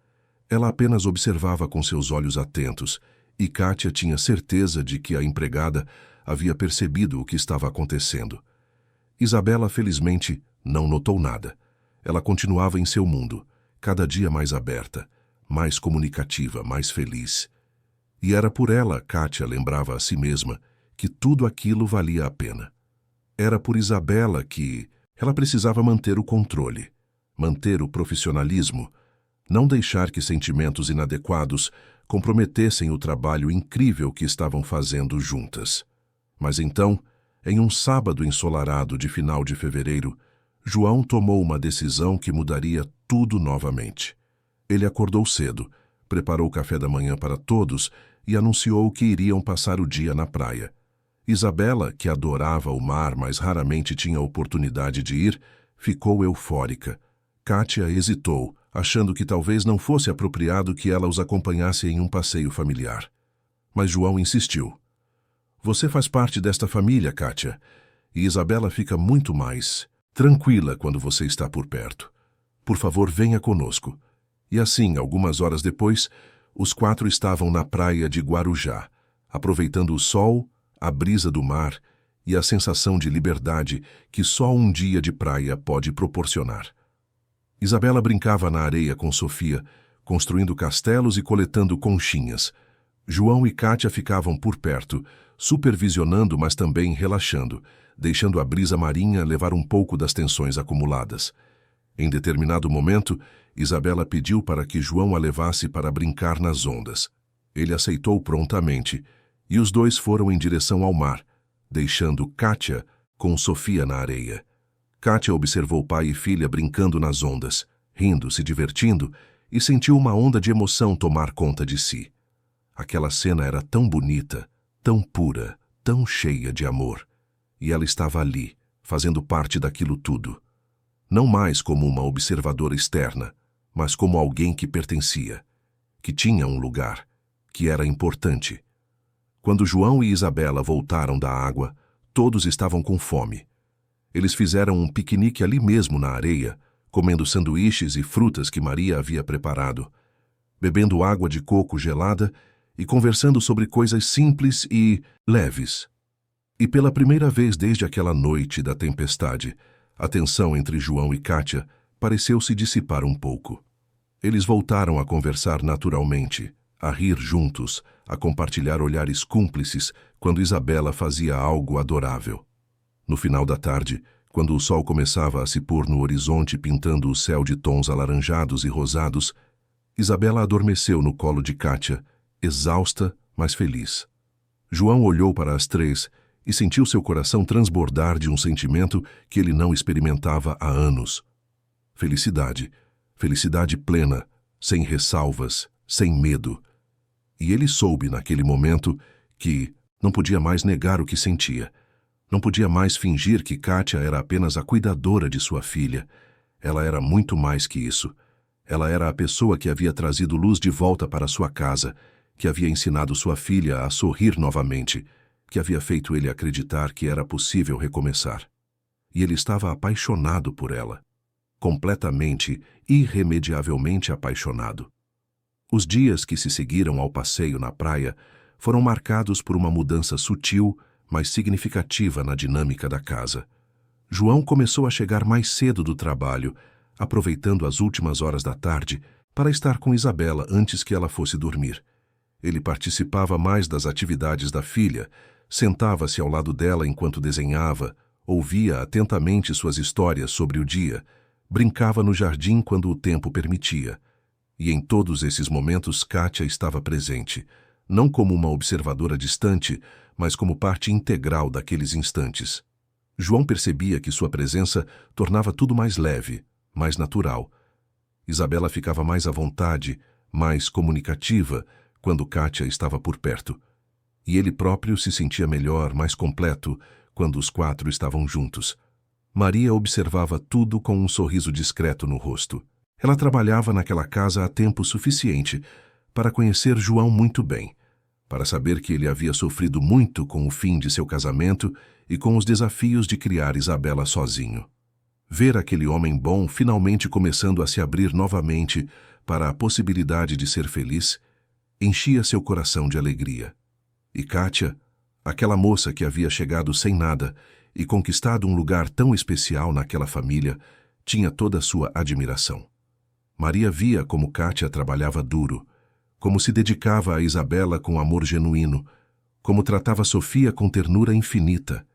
[SPEAKER 1] Ela apenas observava com seus olhos atentos, e Kátia tinha certeza de que a empregada havia percebido o que estava acontecendo. Isabela, felizmente, não notou nada. Ela continuava em seu mundo, cada dia mais aberta, mais comunicativa, mais feliz. E era por ela, Kátia lembrava a si mesma, que tudo aquilo valia a pena. Era por Isabela que ela precisava manter o controle, manter o profissionalismo, não deixar que sentimentos inadequados comprometessem o trabalho incrível que estavam fazendo juntas. Mas então, em um sábado ensolarado de final de fevereiro, João tomou uma decisão que mudaria tudo novamente. Ele acordou cedo, preparou o café da manhã para todos e anunciou que iriam passar o dia na praia. Isabela, que adorava o mar, mas raramente tinha oportunidade de ir, ficou eufórica. Kátia hesitou, achando que talvez não fosse apropriado que ela os acompanhasse em um passeio familiar. Mas João insistiu. Você faz parte desta família, Kátia, e Isabela fica muito mais tranquila quando você está por perto. Por favor, venha conosco. E assim, algumas horas depois, os 4 estavam na praia de Guarujá, aproveitando o sol, a brisa do mar e a sensação de liberdade que só um dia de praia pode proporcionar. Isabela brincava na areia com Sofia, construindo castelos e coletando conchinhas. João e Kátia ficavam por perto, supervisionando, mas também relaxando, deixando a brisa marinha levar um pouco das tensões acumuladas. Em determinado momento, Isabela pediu para que João a levasse para brincar nas ondas. Ele aceitou prontamente, e os dois foram em direção ao mar, deixando Kátia com Sofia na areia. Kátia observou pai e filha brincando nas ondas, rindo, se divertindo, e sentiu uma onda de emoção tomar conta de si. Aquela cena era tão bonita, tão pura, tão cheia de amor. E ela estava ali, fazendo parte daquilo tudo. Não mais como uma observadora externa, mas como alguém que pertencia, que tinha um lugar, que era importante. Quando João e Isabela voltaram da água, todos estavam com fome. Eles fizeram um piquenique ali mesmo na areia, comendo sanduíches e frutas que Maria havia preparado, bebendo água de coco gelada e conversando sobre coisas simples e leves. E pela primeira vez desde aquela noite da tempestade, a tensão entre João e Kátia pareceu se dissipar um pouco. Eles voltaram a conversar naturalmente, a rir juntos, a compartilhar olhares cúmplices quando Isabela fazia algo adorável. No final da tarde, quando o sol começava a se pôr no horizonte pintando o céu de tons alaranjados e rosados, Isabela adormeceu no colo de Kátia, exausta, mas feliz. João olhou para as 3 e sentiu seu coração transbordar de um sentimento que ele não experimentava há anos. Felicidade, felicidade plena, sem ressalvas, sem medo. E ele soube naquele momento que não podia mais negar o que sentia. Não podia mais fingir que Kátia era apenas a cuidadora de sua filha. Ela era muito mais que isso. Ela era a pessoa que havia trazido luz de volta para sua casa, que havia ensinado sua filha a sorrir novamente, que havia feito ele acreditar que era possível recomeçar. E ele estava apaixonado por ela. Completamente, irremediavelmente apaixonado. Os dias que se seguiram ao passeio na praia foram marcados por uma mudança sutil, mas significativa na dinâmica da casa. João começou a chegar mais cedo do trabalho, aproveitando as últimas horas da tarde para estar com Isabela antes que ela fosse dormir. Ele participava mais das atividades da filha, sentava-se ao lado dela enquanto desenhava, ouvia atentamente suas histórias sobre o dia, brincava no jardim quando o tempo permitia. E em todos esses momentos Kátia estava presente, não como uma observadora distante, mas como parte integral daqueles instantes. João percebia que sua presença tornava tudo mais leve, mais natural. Isabela ficava mais à vontade, mais comunicativa, quando Kátia estava por perto. E ele próprio se sentia melhor, mais completo, quando os quatro estavam juntos. Maria observava tudo com um sorriso discreto no rosto. Ela trabalhava naquela casa há tempo suficiente para conhecer João muito bem, para saber que ele havia sofrido muito com o fim de seu casamento e com os desafios de criar Isabela sozinho. Ver aquele homem bom finalmente começando a se abrir novamente para a possibilidade de ser feliz, enchia seu coração de alegria. E Kátia, aquela moça que havia chegado sem nada e conquistado um lugar tão especial naquela família, tinha toda a sua admiração. Maria via como Kátia trabalhava duro, como se dedicava a Isabela com amor genuíno, como tratava Sofia com ternura infinita,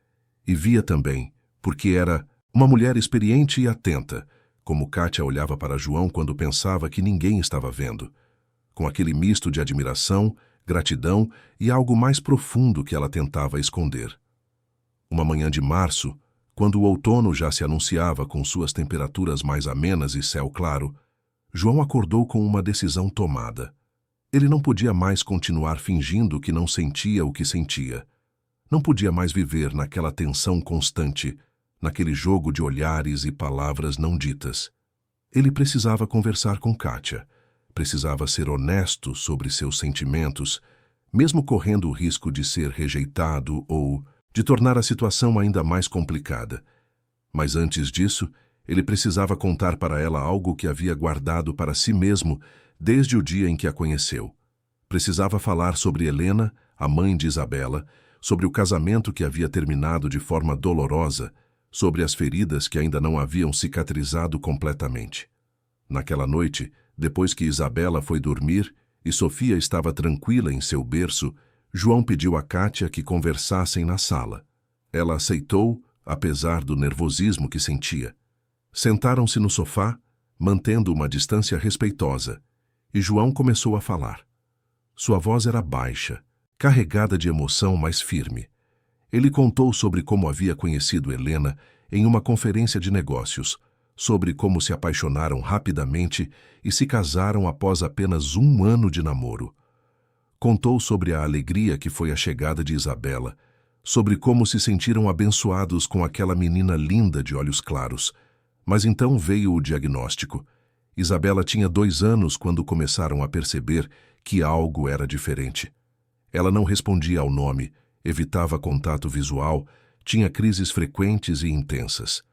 [SPEAKER 1] e via também, porque era uma mulher experiente e atenta, como Kátia olhava para João quando pensava que ninguém estava vendo, com aquele misto de admiração, gratidão e algo mais profundo que ela tentava esconder. Uma manhã de março, quando o outono já se anunciava com suas temperaturas mais amenas e céu claro, João acordou com uma decisão tomada. Ele não podia mais continuar fingindo que não sentia o que sentia. Não podia mais viver naquela tensão constante, naquele jogo de olhares e palavras não ditas. Ele precisava conversar com Kátia. Precisava ser honesto sobre seus sentimentos, mesmo correndo o risco de ser rejeitado ou de tornar a situação ainda mais complicada. Mas antes disso, ele precisava contar para ela algo que havia guardado para si mesmo desde o dia em que a conheceu. Precisava falar sobre Helena, a mãe de Isabela, sobre o casamento que havia terminado de forma dolorosa, sobre as feridas que ainda não haviam cicatrizado completamente. Naquela noite, depois que Isabela foi dormir e Sofia estava tranquila em seu berço, João pediu a Kátia que conversassem na sala. Ela aceitou, apesar do nervosismo que sentia. Sentaram-se no sofá, mantendo uma distância respeitosa, e João começou a falar. Sua voz era baixa, carregada de emoção, mas firme. Ele contou sobre como havia conhecido Helena em uma conferência de negócios, sobre como se apaixonaram rapidamente e se casaram após apenas 1 ano de namoro. Contou sobre a alegria que foi a chegada de Isabela, sobre como se sentiram abençoados com aquela menina linda de olhos claros. Mas então veio o diagnóstico. Isabela tinha 2 anos quando começaram a perceber que algo era diferente. Ela não respondia ao nome, evitava contato visual, tinha crises frequentes e intensas.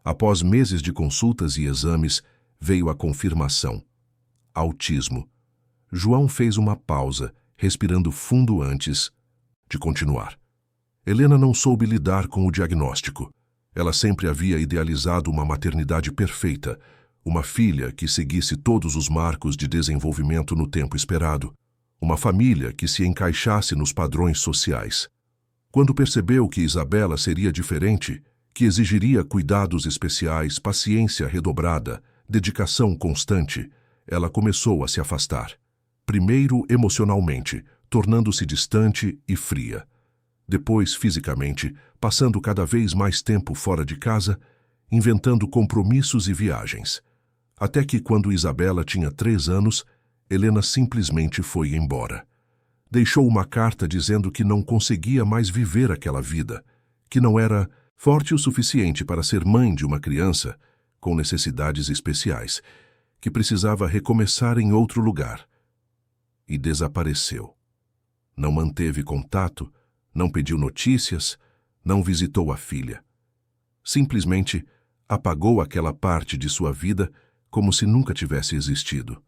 [SPEAKER 1] Após meses de consultas e exames, veio a confirmação. Autismo. João fez uma pausa, respirando fundo antes de continuar. Helena não soube lidar com o diagnóstico. Ela sempre havia idealizado uma maternidade perfeita, uma filha que seguisse todos os marcos de desenvolvimento no tempo esperado, uma família que se encaixasse nos padrões sociais. Quando percebeu que Isabela seria diferente, que exigiria cuidados especiais, paciência redobrada, dedicação constante, ela começou a se afastar. Primeiro emocionalmente, tornando-se distante e fria. Depois fisicamente, passando cada vez mais tempo fora de casa, inventando compromissos e viagens. Até que, quando Isabela tinha 3 anos, Helena simplesmente foi embora. Deixou uma carta dizendo que não conseguia mais viver aquela vida, que não era forte o suficiente para ser mãe de uma criança com necessidades especiais, que precisava recomeçar em outro lugar. E desapareceu. Não manteve contato, não pediu notícias, não visitou a filha. Simplesmente apagou aquela parte de sua vida como se nunca tivesse existido.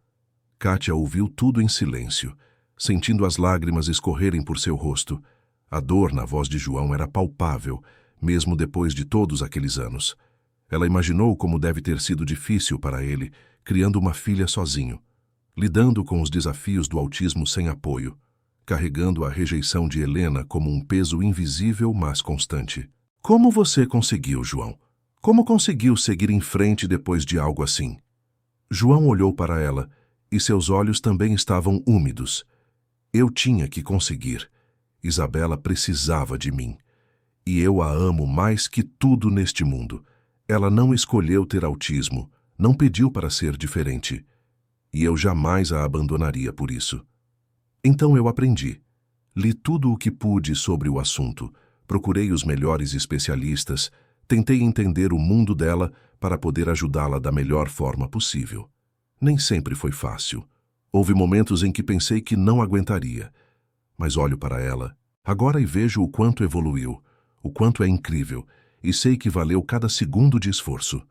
[SPEAKER 1] Kátia ouviu tudo em silêncio, sentindo as lágrimas escorrerem por seu rosto. A dor na voz de João era palpável, mesmo depois de todos aqueles anos. Ela imaginou como deve ter sido difícil para ele, criando uma filha sozinho, lidando com os desafios do autismo sem apoio, carregando a rejeição de Helena como um peso invisível, mas constante. Como você conseguiu, João? Como conseguiu seguir em frente depois de algo assim? João olhou para ela, e seus olhos também estavam úmidos. Eu tinha que conseguir. Isabela precisava de mim. E eu a amo mais que tudo neste mundo. Ela não escolheu ter autismo, não pediu para ser diferente. E eu jamais a abandonaria por isso. Então eu aprendi. Li tudo o que pude sobre o assunto, procurei os melhores especialistas, tentei entender o mundo dela para poder ajudá-la da melhor forma possível. Nem sempre foi fácil. Houve momentos em que pensei que não aguentaria. Mas olho para ela, agora, e vejo o quanto evoluiu, o quanto é incrível, e sei que valeu cada segundo de esforço.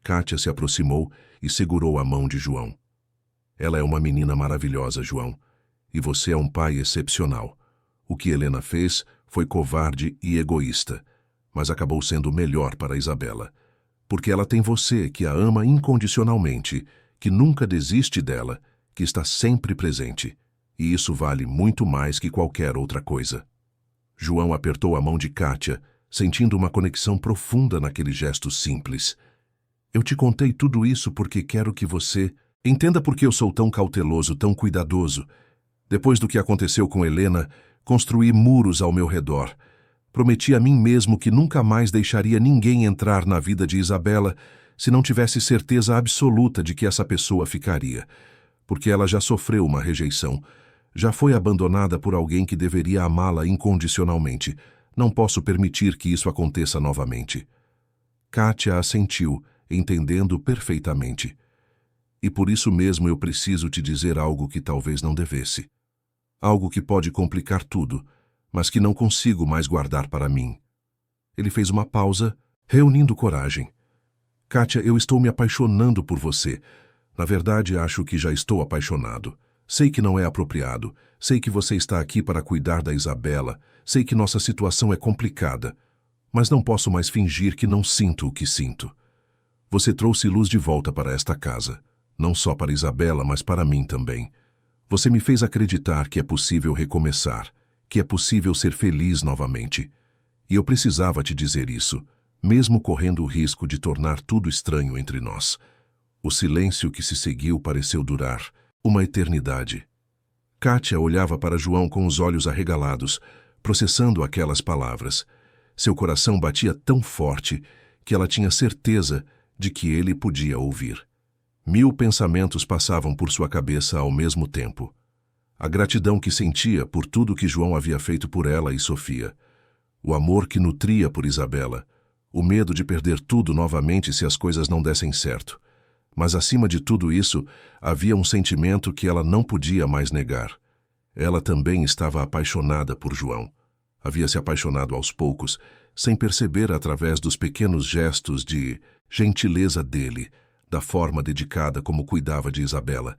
[SPEAKER 1] Kátia se aproximou e segurou a mão de João. Ela é uma menina maravilhosa, João, e você é um pai excepcional. O que Helena fez foi covarde e egoísta, mas acabou sendo melhor para Isabela, porque ela tem você, que a ama incondicionalmente, que nunca desiste dela, que está sempre presente, e isso vale muito mais que qualquer outra coisa. João apertou a mão de Kátia, sentindo uma conexão profunda naquele gesto simples. Eu te contei tudo isso porque quero que você entenda por que eu sou tão cauteloso, tão cuidadoso. Depois do que aconteceu com Helena, construí muros ao meu redor. Prometi a mim mesmo que nunca mais deixaria ninguém entrar na vida de Isabela se não tivesse certeza absoluta de que essa pessoa ficaria. Porque ela já sofreu uma rejeição. Já foi abandonada por alguém que deveria amá-la incondicionalmente. Não posso permitir que isso aconteça novamente. Kátia assentiu, entendendo perfeitamente. E por isso mesmo eu preciso te dizer algo que talvez não devesse. Algo que pode complicar tudo, mas que não consigo mais guardar para mim. Ele fez uma pausa, reunindo coragem. Kátia, eu estou me apaixonando por você. Na verdade, acho que já estou apaixonado. Sei que não é apropriado. Sei que você está aqui para cuidar da Isabela. Sei que nossa situação é complicada. Mas não posso mais fingir que não sinto o que sinto. Você trouxe luz de volta para esta casa. Não só para Isabela, mas para mim também. Você me fez acreditar que é possível recomeçar, que é possível ser feliz novamente. E eu precisava te dizer isso, mesmo correndo o risco de tornar tudo estranho entre nós. O silêncio que se seguiu pareceu durar uma eternidade. Kátia olhava para João com os olhos arregalados, processando aquelas palavras. Seu coração batia tão forte que ela tinha certeza de que ele podia ouvir. 1000 pensamentos passavam por sua cabeça ao mesmo tempo. A gratidão que sentia por tudo que João havia feito por ela e Sofia. O amor que nutria por Isabela. O medo de perder tudo novamente se as coisas não dessem certo. Mas acima de tudo isso, havia um sentimento que ela não podia mais negar. Ela também estava apaixonada por João. Havia se apaixonado aos poucos, sem perceber através dos pequenos gestos de gentileza dele, da forma dedicada como cuidava de Isabela,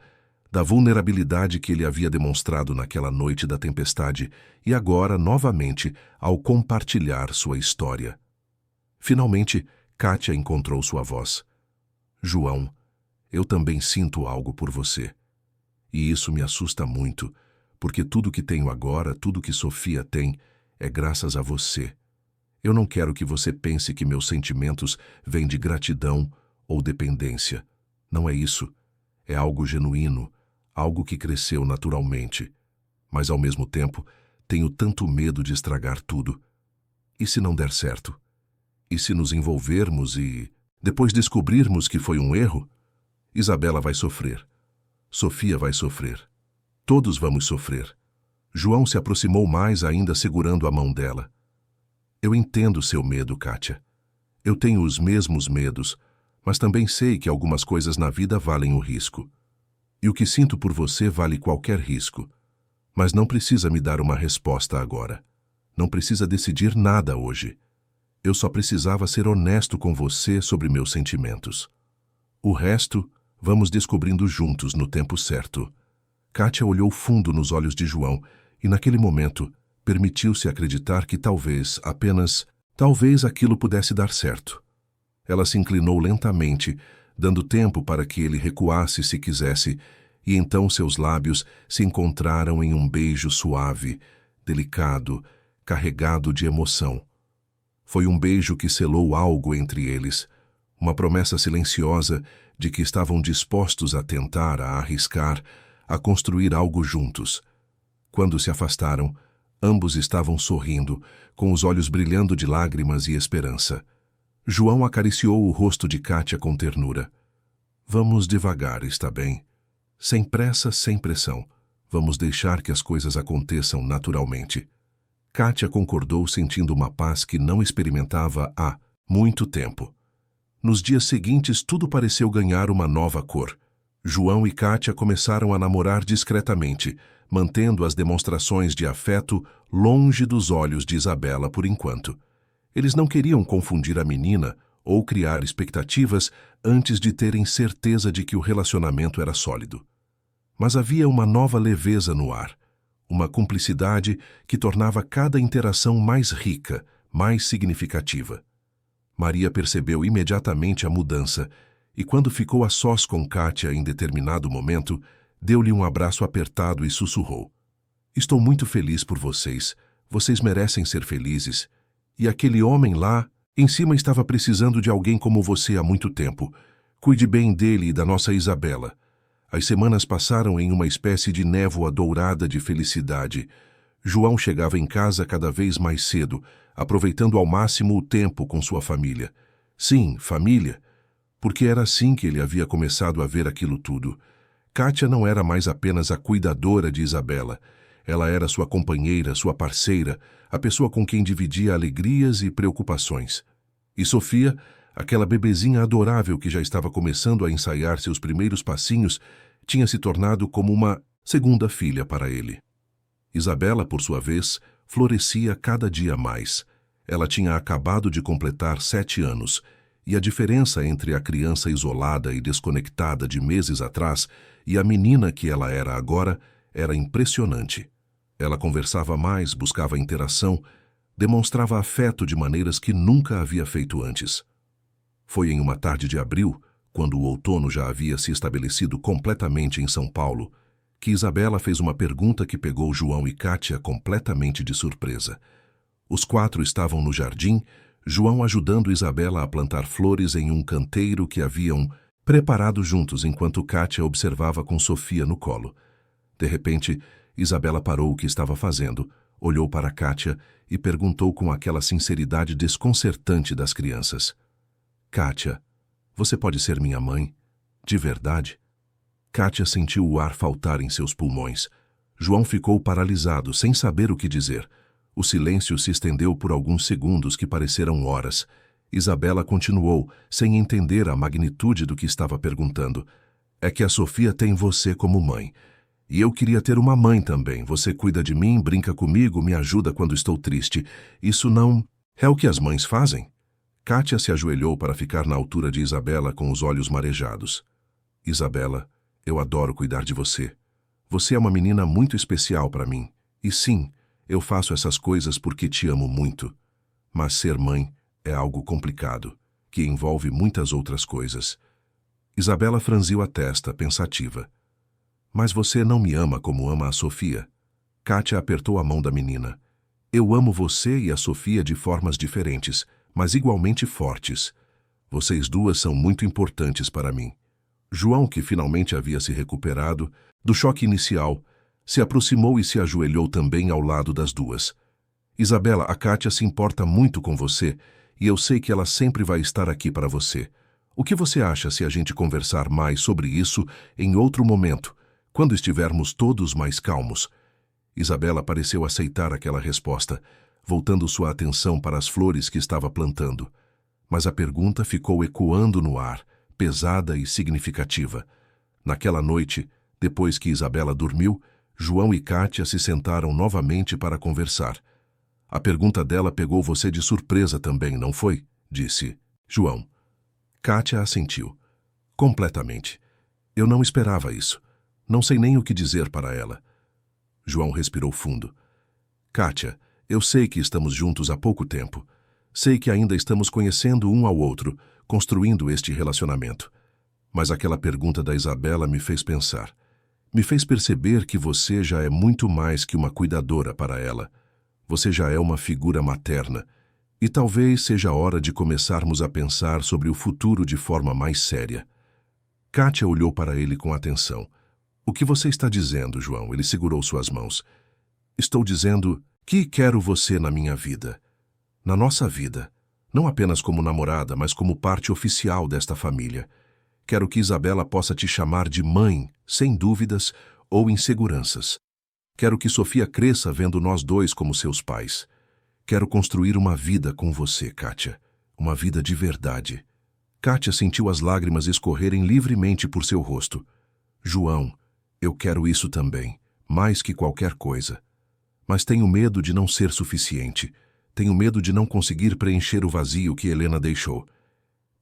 [SPEAKER 1] da vulnerabilidade que ele havia demonstrado naquela noite da tempestade e agora, novamente, ao compartilhar sua história. Finalmente, Kátia encontrou sua voz. João, eu também sinto algo por você. E isso me assusta muito, porque tudo que tenho agora, tudo que Sofia tem, é graças a você. Eu não quero que você pense que meus sentimentos vêm de gratidão ou dependência. Não é isso. É algo genuíno, algo que cresceu naturalmente. Mas, ao mesmo tempo, tenho tanto medo de estragar tudo. E se não der certo? E se nos envolvermos e, depois descobrirmos que foi um erro? Isabela vai sofrer. Sofia vai sofrer. Todos vamos sofrer. João se aproximou mais ainda, segurando a mão dela. Eu entendo seu medo, Kátia. Eu tenho os mesmos medos, mas também sei que algumas coisas na vida valem o risco. E o que sinto por você vale qualquer risco. Mas não precisa me dar uma resposta agora. Não precisa decidir nada hoje. Eu só precisava ser honesto com você sobre meus sentimentos. O resto, vamos descobrindo juntos no tempo certo. Kátia olhou fundo nos olhos de João e, naquele momento, permitiu-se acreditar que talvez, apenas Talvez aquilo pudesse dar certo. Ela se inclinou lentamente, dando tempo para que ele recuasse se quisesse, e então seus lábios se encontraram em um beijo suave, delicado, carregado de emoção. Foi um beijo que selou algo entre eles, uma promessa silenciosa de que estavam dispostos a tentar, a arriscar, a construir algo juntos. Quando se afastaram, ambos estavam sorrindo, com os olhos brilhando de lágrimas e esperança. João acariciou o rosto de Kátia com ternura. Vamos devagar, está bem? Sem pressa, sem pressão. Vamos deixar que as coisas aconteçam naturalmente. Kátia concordou, sentindo uma paz que não experimentava há muito tempo. Nos dias seguintes, tudo pareceu ganhar uma nova cor. João e Kátia começaram a namorar discretamente, mantendo as demonstrações de afeto longe dos olhos de Isabela por enquanto. Eles não queriam confundir a menina ou criar expectativas antes de terem certeza de que o relacionamento era sólido. Mas havia uma nova leveza no ar, uma cumplicidade que tornava cada interação mais rica, mais significativa. Maria percebeu imediatamente a mudança e, quando ficou a sós com Kátia em determinado momento, deu-lhe um abraço apertado e sussurrou: Estou muito feliz por vocês. Vocês merecem ser felizes. E aquele homem lá, em cima, estava precisando de alguém como você há muito tempo. Cuide bem dele e da nossa Isabela. As semanas passaram em uma espécie de névoa dourada de felicidade. João chegava em casa cada vez mais cedo, aproveitando ao máximo o tempo com sua família. Sim, família, porque era assim que ele havia começado a ver aquilo tudo. Kátia não era mais apenas a cuidadora de Isabela. Ela era sua companheira, sua parceira, a pessoa com quem dividia alegrias e preocupações. E Sofia, aquela bebezinha adorável que já estava começando a ensaiar seus primeiros passinhos, tinha se tornado como uma segunda filha para ele. Isabela, por sua vez, florescia cada dia mais. Ela tinha acabado de completar 7 anos, e a diferença entre a criança isolada e desconectada de meses atrás e a menina que ela era agora era impressionante. Ela conversava mais, buscava interação, demonstrava afeto de maneiras que nunca havia feito antes. Foi em uma tarde de abril, quando o outono já havia se estabelecido completamente em São Paulo, que Isabela fez uma pergunta que pegou João e Kátia completamente de surpresa. Os 4 estavam no jardim, João ajudando Isabela a plantar flores em um canteiro que haviam preparado juntos enquanto Kátia observava com Sofia no colo. De repente, Isabela parou o que estava fazendo, olhou para Kátia e perguntou com aquela sinceridade desconcertante das crianças: Kátia, você pode ser minha mãe? De verdade? Kátia sentiu o ar faltar em seus pulmões. João ficou paralisado, sem saber o que dizer. O silêncio se estendeu por alguns segundos que pareceram horas. Isabela continuou, sem entender a magnitude do que estava perguntando. É que a Sofia tem você como mãe. E eu queria ter uma mãe também. Você cuida de mim, brinca comigo, me ajuda quando estou triste. Isso não é o que as mães fazem? Kátia se ajoelhou para ficar na altura de Isabela com os olhos marejados. Isabela, eu adoro cuidar de você. Você é uma menina muito especial para mim. E sim, eu faço essas coisas porque te amo muito. Mas ser mãe é algo complicado, que envolve muitas outras coisas. Isabela franziu a testa, pensativa. Mas você não me ama como ama a Sofia? Kátia apertou a mão da menina. Eu amo você e a Sofia de formas diferentes, mas igualmente fortes. Vocês duas são muito importantes para mim. João, que finalmente havia se recuperado do choque inicial, se aproximou e se ajoelhou também ao lado das duas. Isabela, a Kátia se importa muito com você e eu sei que ela sempre vai estar aqui para você. O que você acha se a gente conversar mais sobre isso em outro momento, quando estivermos todos mais calmos? Isabela pareceu aceitar aquela resposta, voltando sua atenção para as flores que estava plantando. Mas a pergunta ficou ecoando no ar, pesada e significativa. Naquela noite, depois que Isabela dormiu, João e Kátia se sentaram novamente para conversar. A pergunta dela pegou você de surpresa também, não foi? Disse João. Kátia assentiu. Completamente. Eu não esperava isso. Não sei nem o que dizer para ela. João respirou fundo. Kátia, eu sei que estamos juntos há pouco tempo. Sei que ainda estamos conhecendo um ao outro, construindo este relacionamento. Mas aquela pergunta da Isabela me fez pensar. Me fez perceber que você já é muito mais que uma cuidadora para ela. Você já é uma figura materna. E talvez seja a hora de começarmos a pensar sobre o futuro de forma mais séria. Kátia olhou para ele com atenção. O que você está dizendo, João? Ele segurou suas mãos. Estou dizendo que quero você na minha vida. Na nossa vida. Não apenas como namorada, mas como parte oficial desta família. Quero que Isabela possa te chamar de mãe, sem dúvidas ou inseguranças. Quero que Sofia cresça vendo nós dois como seus pais. Quero construir uma vida com você, Kátia. Uma vida de verdade. Kátia sentiu as lágrimas escorrerem livremente por seu rosto. João, eu quero isso também, mais que qualquer coisa. Mas tenho medo de não ser suficiente. Tenho medo de não conseguir preencher o vazio que Helena deixou.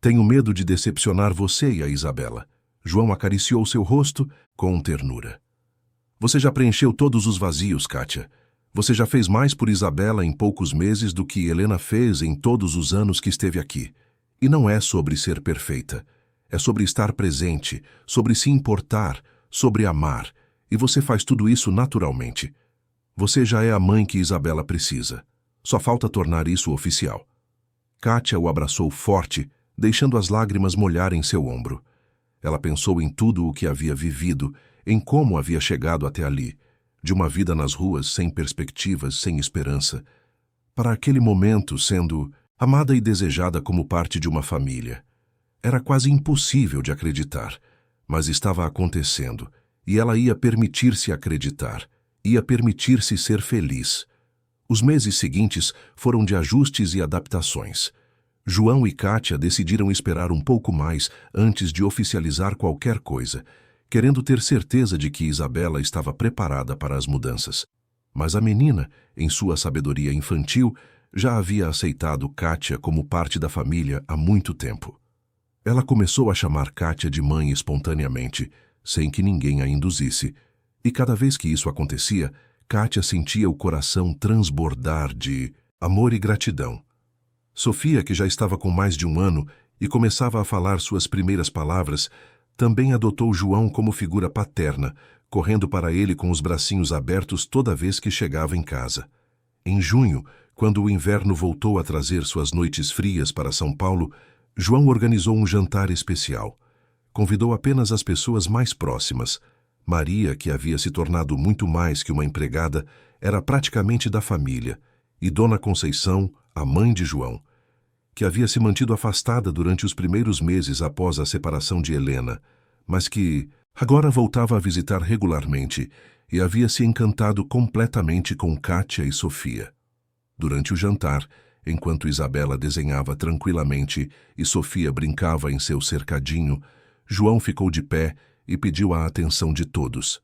[SPEAKER 1] Tenho medo de decepcionar você e a Isabela. João acariciou seu rosto com ternura. Você já preencheu todos os vazios, Kátia. Você já fez mais por Isabela em poucos meses do que Helena fez em todos os anos que esteve aqui. E não é sobre ser perfeita. É sobre estar presente, sobre se importar, sobre amar. E você faz tudo isso naturalmente. Você já é a mãe que Isabela precisa. Só falta tornar isso oficial. Kátia o abraçou forte, deixando as lágrimas molharem seu ombro. Ela pensou em tudo o que havia vivido, em como havia chegado até ali, de uma vida nas ruas sem perspectivas, sem esperança, para aquele momento sendo amada e desejada como parte de uma família. Era quase impossível de acreditar, mas estava acontecendo, e ela ia permitir-se acreditar, ia permitir-se ser feliz. Os meses seguintes foram de ajustes e adaptações. João e Kátia decidiram esperar um pouco mais antes de oficializar qualquer coisa, querendo ter certeza de que Isabela estava preparada para as mudanças. Mas a menina, em sua sabedoria infantil, já havia aceitado Kátia como parte da família há muito tempo. Ela começou a chamar Kátia de mãe espontaneamente, sem que ninguém a induzisse, e cada vez que isso acontecia, Kátia sentia o coração transbordar de amor e gratidão. Sofia, que já estava com mais de um ano e começava a falar suas primeiras palavras, também adotou João como figura paterna, correndo para ele com os bracinhos abertos toda vez que chegava em casa. Em junho, quando o inverno voltou a trazer suas noites frias para São Paulo, João organizou um jantar especial. Convidou apenas as pessoas mais próximas. Maria, que havia se tornado muito mais que uma empregada, era praticamente da família, e Dona Conceição, a mãe de João, que havia se mantido afastada durante os primeiros meses após a separação de Helena, mas que agora voltava a visitar regularmente e havia se encantado completamente com Kátia e Sofia. Durante o jantar, enquanto Isabela desenhava tranquilamente e Sofia brincava em seu cercadinho, João ficou de pé e pediu a atenção de todos.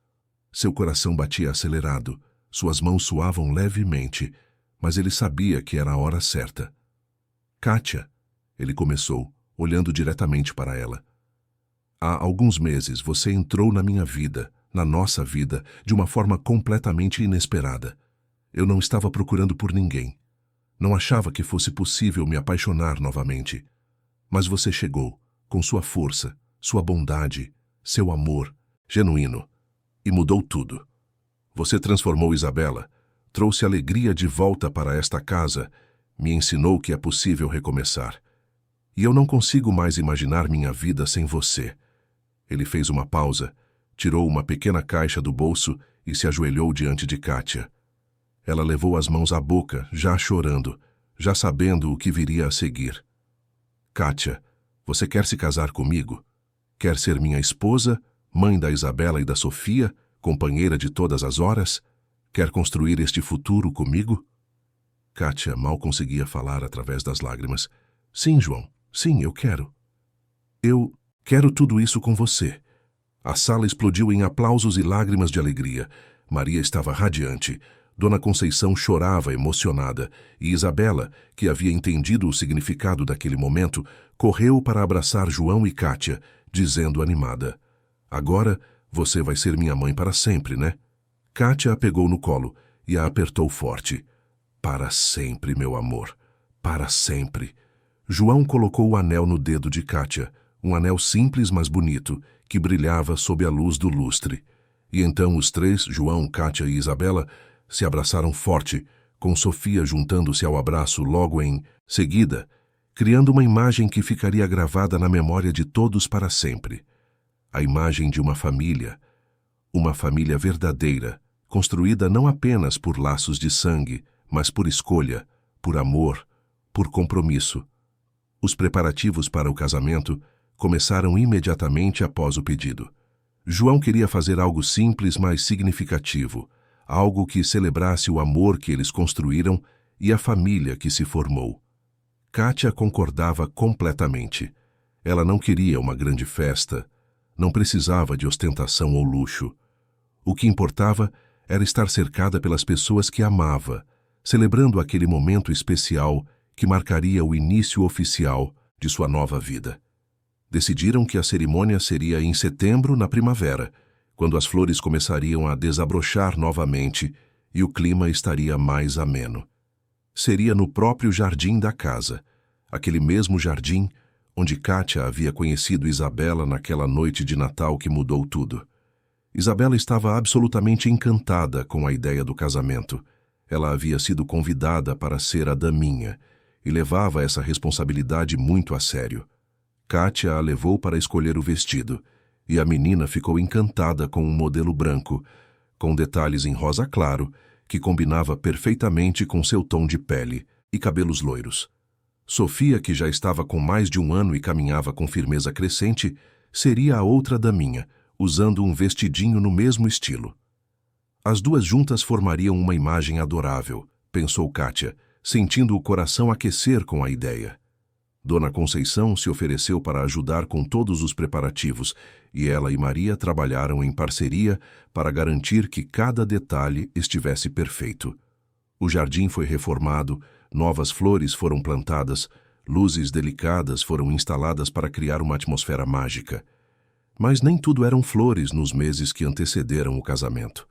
[SPEAKER 1] Seu coração batia acelerado, suas mãos suavam levemente, mas ele sabia que era a hora certa. Kátia, ele começou, olhando diretamente para ela. Há alguns meses você entrou na minha vida, na nossa vida, de uma forma completamente inesperada. Eu não estava procurando por ninguém. Não achava que fosse possível me apaixonar novamente. Mas você chegou, com sua força, sua bondade, seu amor, genuíno, e mudou tudo. Você transformou Isabela, trouxe alegria de volta para esta casa, me ensinou que é possível recomeçar. E eu não consigo mais imaginar minha vida sem você. Ele fez uma pausa, tirou uma pequena caixa do bolso e se ajoelhou diante de Kátia. Ela levou as mãos à boca, já chorando, já sabendo o que viria a seguir. Kátia, você quer se casar comigo? Quer ser minha esposa, mãe da Isabela e da Sofia, companheira de todas as horas? Quer construir este futuro comigo? Kátia mal conseguia falar através das lágrimas. Sim, João, sim, eu quero. Eu quero tudo isso com você. A sala explodiu em aplausos e lágrimas de alegria. Maria estava radiante. Dona Conceição chorava emocionada e Isabela, que havia entendido o significado daquele momento, correu para abraçar João e Kátia, dizendo animada: Agora você vai ser minha mãe para sempre, né? Kátia a pegou no colo e a apertou forte. Para sempre, meu amor. Para sempre. João colocou o anel no dedo de Kátia, um anel simples mas bonito, que brilhava sob a luz do lustre. E então os três, João, Kátia e Isabela, se abraçaram forte, com Sofia juntando-se ao abraço logo em seguida, criando uma imagem que ficaria gravada na memória de todos para sempre. A imagem de uma família verdadeira, construída não apenas por laços de sangue, mas por escolha, por amor, por compromisso. Os preparativos para o casamento começaram imediatamente após o pedido. João queria fazer algo simples, mas significativo, algo que celebrasse o amor que eles construíram e a família que se formou. Kátia concordava completamente. Ela não queria uma grande festa, não precisava de ostentação ou luxo. O que importava era estar cercada pelas pessoas que amava, celebrando aquele momento especial que marcaria o início oficial de sua nova vida. Decidiram que a cerimônia seria em setembro, na primavera, quando as flores começariam a desabrochar novamente e o clima estaria mais ameno. Seria no próprio jardim da casa, aquele mesmo jardim onde Kátia havia conhecido Isabela naquela noite de Natal que mudou tudo. Isabela estava absolutamente encantada com a ideia do casamento. Ela havia sido convidada para ser a daminha e levava essa responsabilidade muito a sério. Kátia a levou para escolher o vestido, e a menina ficou encantada com um modelo branco, com detalhes em rosa claro, que combinava perfeitamente com seu tom de pele e cabelos loiros. Sofia, que já estava com mais de 1 ano e caminhava com firmeza crescente, seria a outra daminha, usando um vestidinho no mesmo estilo. As duas juntas formariam uma imagem adorável, pensou Kátia, sentindo o coração aquecer com a ideia. Dona Conceição se ofereceu para ajudar com todos os preparativos, e ela e Maria trabalharam em parceria para garantir que cada detalhe estivesse perfeito. O jardim foi reformado, novas flores foram plantadas, luzes delicadas foram instaladas para criar uma atmosfera mágica. Mas nem tudo eram flores nos meses que antecederam o casamento.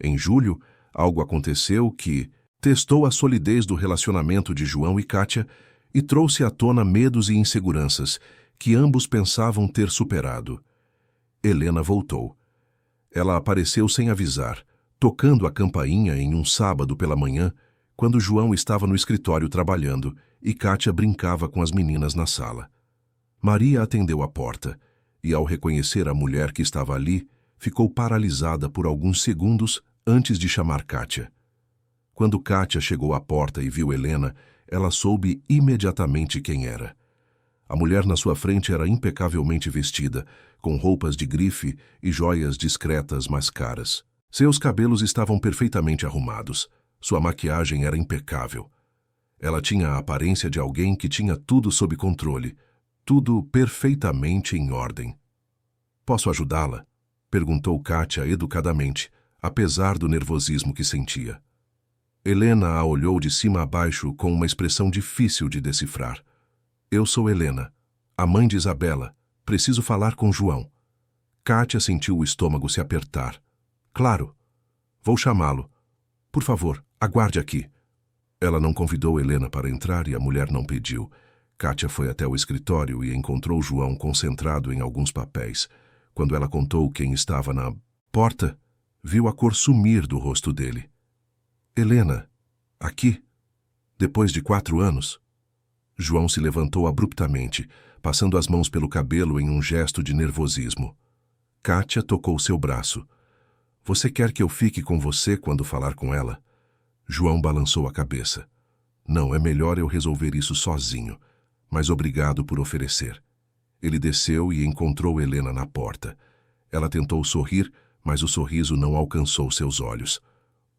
[SPEAKER 1] Em julho, algo aconteceu que testou a solidez do relacionamento de João e Kátia e trouxe à tona medos e inseguranças que ambos pensavam ter superado. Helena voltou. Ela apareceu sem avisar, tocando a campainha em um sábado pela manhã, quando João estava no escritório trabalhando e Kátia brincava com as meninas na sala. Maria atendeu a porta e, ao reconhecer a mulher que estava ali, ficou paralisada por alguns segundos antes de chamar Kátia. Quando Kátia chegou à porta e viu Helena, ela soube imediatamente quem era. A mulher na sua frente era impecavelmente vestida, com roupas de grife e joias discretas mas caras. Seus cabelos estavam perfeitamente arrumados. Sua maquiagem era impecável. Ela tinha a aparência de alguém que tinha tudo sob controle, tudo perfeitamente em ordem. "Posso ajudá-la?" perguntou Kátia educadamente, apesar do nervosismo que sentia. Helena a olhou de cima a baixo com uma expressão difícil de decifrar. "Eu sou Helena, a mãe de Isabela. Preciso falar com João." Kátia sentiu o estômago se apertar. "Claro. Vou chamá-lo. Por favor, aguarde aqui." Ela não convidou Helena para entrar e a mulher não pediu. Kátia foi até o escritório e encontrou João concentrado em alguns papéis. Quando ela contou quem estava na porta, viu a cor sumir do rosto dele. "Helena, aqui? Depois de 4 anos?" João se levantou abruptamente, passando as mãos pelo cabelo em um gesto de nervosismo. Kátia tocou seu braço. "Você quer que eu fique com você quando falar com ela?" João balançou a cabeça. "Não, é melhor eu resolver isso sozinho, mas obrigado por oferecer." Ele desceu e encontrou Helena na porta. Ela tentou sorrir, mas o sorriso não alcançou seus olhos.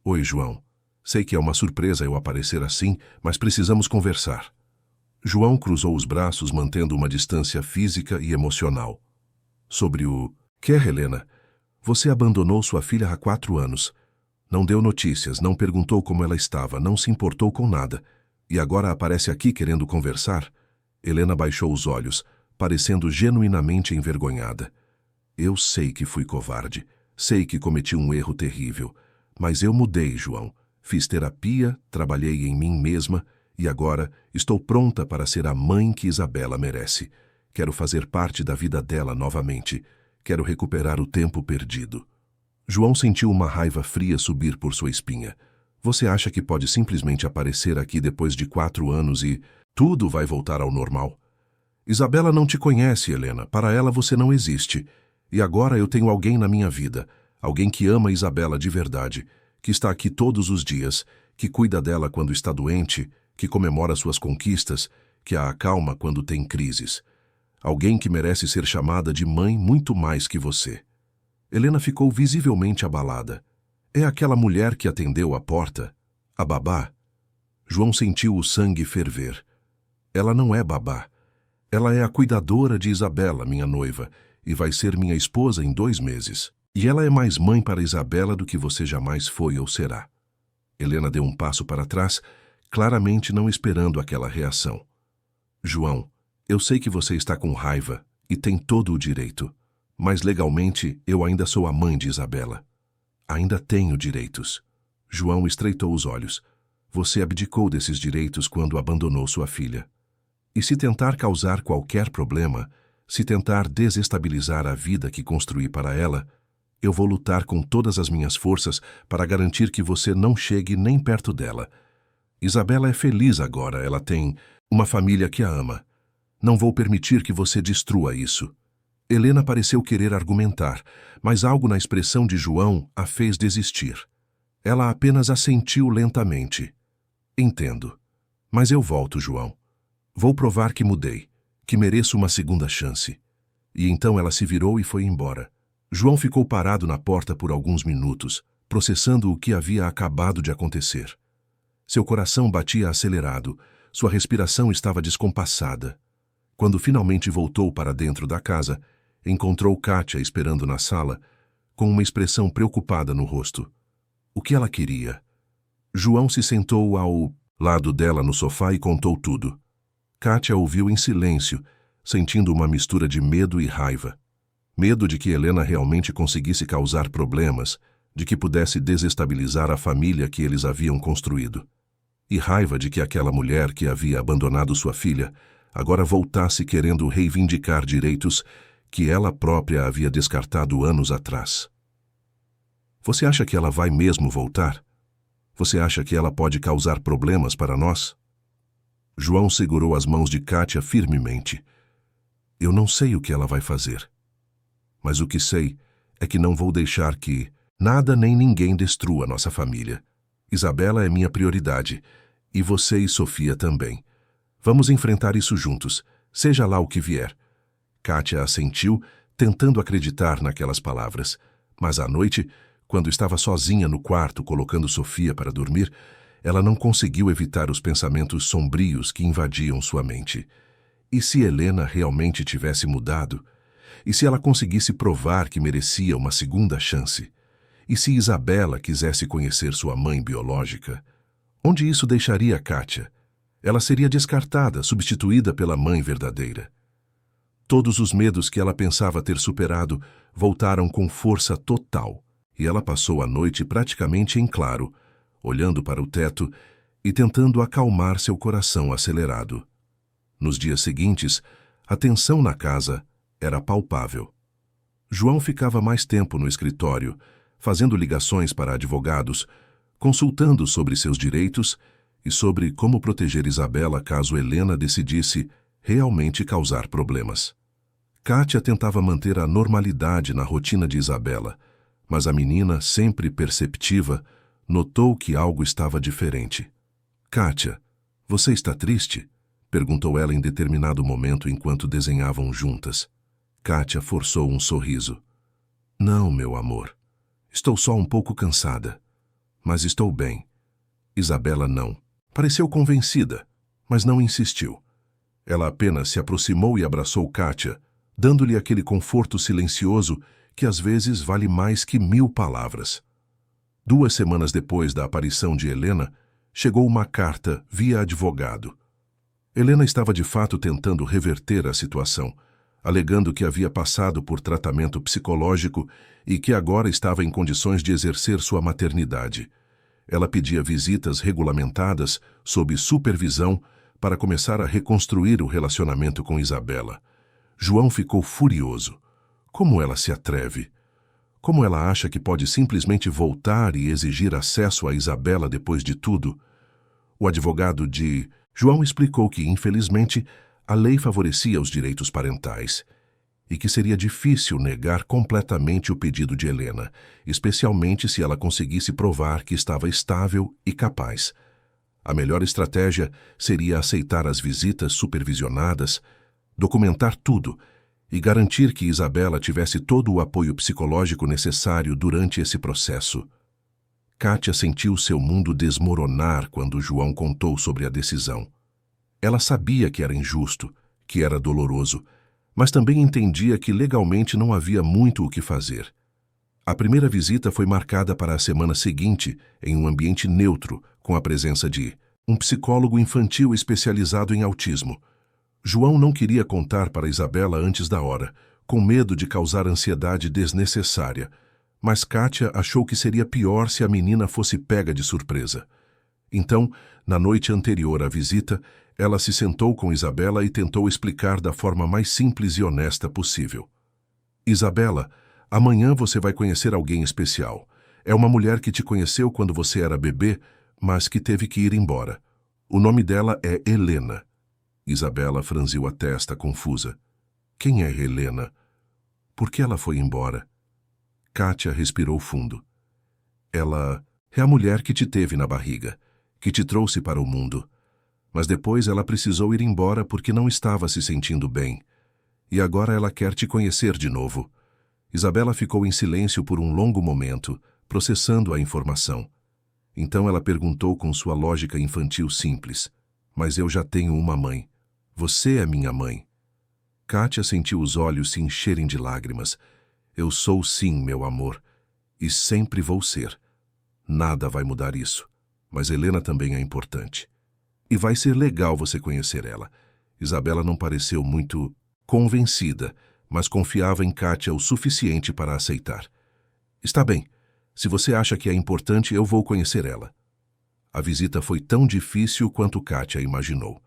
[SPEAKER 1] "Oi, João. Sei que é uma surpresa eu aparecer assim, mas precisamos conversar." João cruzou os braços, mantendo uma distância física e emocional. "Sobre o que, Helena? Você abandonou sua filha há 4 anos. Não deu notícias, não perguntou como ela estava, não se importou com nada. E agora aparece aqui querendo conversar?" Helena baixou os olhos, parecendo genuinamente envergonhada. "Eu sei que fui covarde. Sei que cometi um erro terrível. Mas eu mudei, João. Fiz terapia, trabalhei em mim mesma E agora estou pronta para ser a mãe que Isabela merece. Quero fazer parte da vida dela novamente. Quero recuperar o tempo perdido. João sentiu uma raiva fria subir por sua espinha. Você acha que pode simplesmente aparecer aqui depois de 4 anos e tudo vai voltar ao normal? Isabela não te conhece, Helena. Para ela você não existe. E agora eu tenho alguém na minha vida. Alguém que ama Isabela de verdade, que está aqui todos os dias, que cuida dela quando está doente, que comemora suas conquistas, que a acalma quando tem crises. Alguém que merece ser chamada de mãe muito mais que você. Helena ficou visivelmente abalada. É aquela mulher que atendeu à porta? A babá? João sentiu o sangue ferver. Ela não é babá. Ela é a cuidadora de Isabela, minha noiva, e vai ser minha esposa em 2 meses. E ela é mais mãe para Isabela do que você jamais foi ou será. Helena deu um passo para trás, claramente não esperando aquela reação. João, eu sei que você está com raiva e tem todo o direito, mas legalmente eu ainda sou a mãe de Isabela. Ainda tenho direitos. João estreitou os olhos. Você abdicou desses direitos quando abandonou sua filha. E se tentar causar qualquer problema, se tentar desestabilizar a vida que construí para ela, eu vou lutar com todas as minhas forças para garantir que você não chegue nem perto dela. Isabela é feliz agora, ela tem uma família que a ama. Não vou permitir que você destrua isso. Helena pareceu querer argumentar, mas algo na expressão de João a fez desistir. Ela apenas assentiu lentamente. Entendo. Mas eu volto, João. Vou provar que mudei, que mereço uma segunda chance. E então ela se virou e foi embora. João ficou parado na porta por alguns minutos, processando o que havia acabado de acontecer. Seu coração batia acelerado, sua respiração estava descompassada. Quando finalmente voltou para dentro da casa, encontrou Kátia esperando na sala, com uma expressão preocupada no rosto. O que ela queria? João se sentou ao lado dela no sofá e contou tudo. Kátia ouviu em silêncio, sentindo uma mistura de medo e raiva. Medo de que Helena realmente conseguisse causar problemas, de que pudesse desestabilizar a família que eles haviam construído. E raiva de que aquela mulher que havia abandonado sua filha agora voltasse querendo reivindicar direitos que ela própria havia descartado anos atrás. Você acha que ela vai mesmo voltar? Você acha que ela pode causar problemas para nós? João segurou as mãos de Kátia firmemente. Eu não sei o que ela vai fazer. Mas o que sei é que não vou deixar que nada nem ninguém destrua nossa família. Isabela é minha prioridade, e você e Sofia também. Vamos enfrentar isso juntos, seja lá o que vier. Kátia assentiu, tentando acreditar naquelas palavras. Mas à noite, quando estava sozinha no quarto colocando Sofia para dormir, ela não conseguiu evitar os pensamentos sombrios que invadiam sua mente. E se Helena realmente tivesse mudado? E se ela conseguisse provar que merecia uma segunda chance? E se Isabela quisesse conhecer sua mãe biológica? Onde isso deixaria Kátia? Ela seria descartada, substituída pela mãe verdadeira. Todos os medos que ela pensava ter superado voltaram com força total, e ela passou a noite praticamente em claro, olhando para o teto e tentando acalmar seu coração acelerado. Nos dias seguintes, a tensão na casa era palpável. João ficava mais tempo no escritório, fazendo ligações para advogados, consultando sobre seus direitos e sobre como proteger Isabela caso Helena decidisse realmente causar problemas. Kátia tentava manter a normalidade na rotina de Isabela, mas a menina, sempre perceptiva, notou que algo estava diferente. Kátia, você está triste? Perguntou ela em determinado momento enquanto desenhavam juntas. Kátia forçou um sorriso. Não, meu amor. Estou só um pouco cansada. Mas estou bem. Isabela não. Pareceu convencida, mas não insistiu. Ela apenas se aproximou e abraçou Kátia, dando-lhe aquele conforto silencioso que às vezes vale mais que 1000 palavras. 2 semanas depois da aparição de Helena, chegou uma carta via advogado. Helena estava de fato tentando reverter a situação, alegando que havia passado por tratamento psicológico e que agora estava em condições de exercer sua maternidade. Ela pedia visitas regulamentadas, sob supervisão, para começar a reconstruir o relacionamento com Isabela. João ficou furioso. Como ela se atreve? Como ela acha que pode simplesmente voltar e exigir acesso a Isabela depois de tudo? O advogado de João explicou que, infelizmente, a lei favorecia os direitos parentais e que seria difícil negar completamente o pedido de Helena, especialmente se ela conseguisse provar que estava estável e capaz. A melhor estratégia seria aceitar as visitas supervisionadas, documentar tudo e garantir que Isabela tivesse todo o apoio psicológico necessário durante esse processo. Kátia sentiu seu mundo desmoronar quando João contou sobre a decisão. Ela sabia que era injusto, que era doloroso, mas também entendia que legalmente não havia muito o que fazer. A primeira visita foi marcada para a semana seguinte, em um ambiente neutro, com a presença de um psicólogo infantil especializado em autismo. João não queria contar para Isabela antes da hora, com medo de causar ansiedade desnecessária, mas Kátia achou que seria pior se a menina fosse pega de surpresa. Então, na noite anterior à visita, ela se sentou com Isabela e tentou explicar da forma mais simples e honesta possível. Isabela, amanhã você vai conhecer alguém especial. É uma mulher que te conheceu quando você era bebê, mas que teve que ir embora. O nome dela é Helena. Isabela franziu a testa, confusa. Quem é Helena? Por que ela foi embora? Kátia respirou fundo. Ela é a mulher que te teve na barriga, que te trouxe para o mundo. Mas depois ela precisou ir embora porque não estava se sentindo bem. E agora ela quer te conhecer de novo. Isabela ficou em silêncio por um longo momento, processando a informação. Então ela perguntou com sua lógica infantil simples. Mas eu já tenho uma mãe. Você é minha mãe. Kátia sentiu os olhos se encherem de lágrimas. Eu sou sim, meu amor. E sempre vou ser. Nada vai mudar isso. Mas Helena também é importante. E vai ser legal você conhecer ela. Isabela não pareceu muito convencida, mas confiava em Kátia o suficiente para aceitar. Está bem. Se você acha que é importante, eu vou conhecer ela. A visita foi tão difícil quanto Kátia imaginou.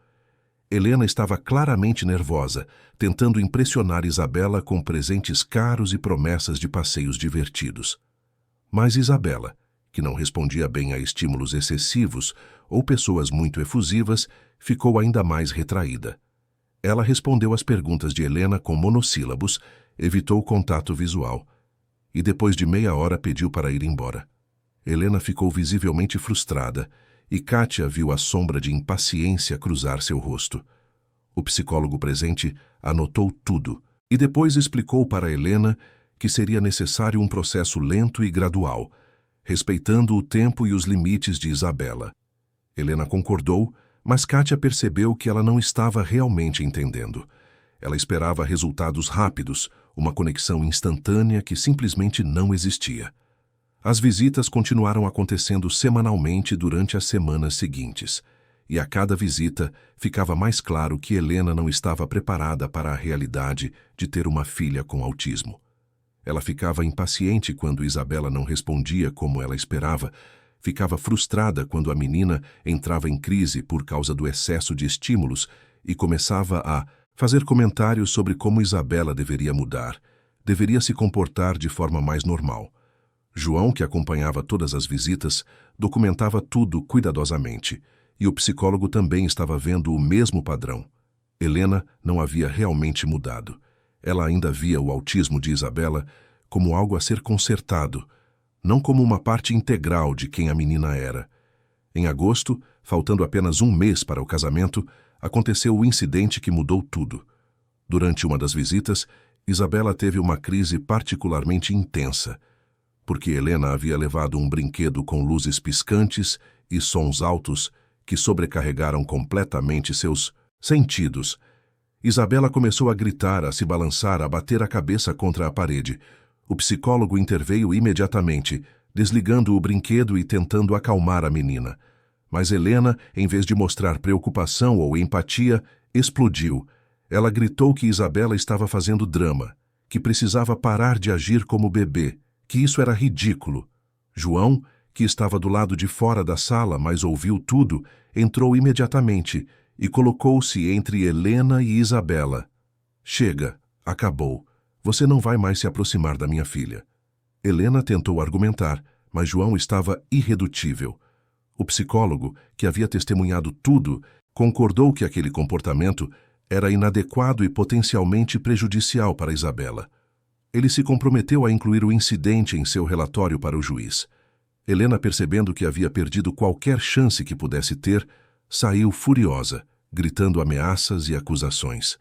[SPEAKER 1] Helena estava claramente nervosa, tentando impressionar Isabela com presentes caros e promessas de passeios divertidos. Mas Isabela, que não respondia bem a estímulos excessivos ou pessoas muito efusivas, ficou ainda mais retraída. Ela respondeu às perguntas de Helena com monossílabos, evitou contato visual e depois de meia hora pediu para ir embora. Helena ficou visivelmente frustrada e Kátia viu a sombra de impaciência cruzar seu rosto. O psicólogo presente anotou tudo e depois explicou para Helena que seria necessário um processo lento e gradual, respeitando o tempo e os limites de Isabela. Helena concordou, mas Kátia percebeu que ela não estava realmente entendendo. Ela esperava resultados rápidos, uma conexão instantânea que simplesmente não existia. As visitas continuaram acontecendo semanalmente durante as semanas seguintes, e a cada visita ficava mais claro que Helena não estava preparada para a realidade de ter uma filha com autismo. Ela ficava impaciente quando Isabela não respondia como ela esperava, ficava frustrada quando a menina entrava em crise por causa do excesso de estímulos e começava a fazer comentários sobre como Isabela deveria mudar, deveria se comportar de forma mais normal. João, que acompanhava todas as visitas, documentava tudo cuidadosamente, e o psicólogo também estava vendo o mesmo padrão. Helena não havia realmente mudado. Ela ainda via o autismo de Isabela como algo a ser consertado, não como uma parte integral de quem a menina era. Em agosto, faltando apenas um mês para o casamento, aconteceu o incidente que mudou tudo. Durante uma das visitas, Isabela teve uma crise particularmente intensa, porque Helena havia levado um brinquedo com luzes piscantes e sons altos que sobrecarregaram completamente seus sentidos. Isabela começou a gritar, a se balançar, a bater a cabeça contra a parede. O psicólogo interveio imediatamente, desligando o brinquedo e tentando acalmar a menina. Mas Helena, em vez de mostrar preocupação ou empatia, explodiu. Ela gritou que Isabela estava fazendo drama, que precisava parar de agir como bebê, que isso era ridículo. João, que estava do lado de fora da sala, mas ouviu tudo, entrou imediatamente e colocou-se entre Helena e Isabela. Chega, acabou. Você não vai mais se aproximar da minha filha. Helena tentou argumentar, mas João estava irredutível. O psicólogo, que havia testemunhado tudo, concordou que aquele comportamento era inadequado e potencialmente prejudicial para Isabela. Ele se comprometeu a incluir o incidente em seu relatório para o juiz. Helena, percebendo que havia perdido qualquer chance que pudesse ter, saiu furiosa, gritando ameaças e acusações.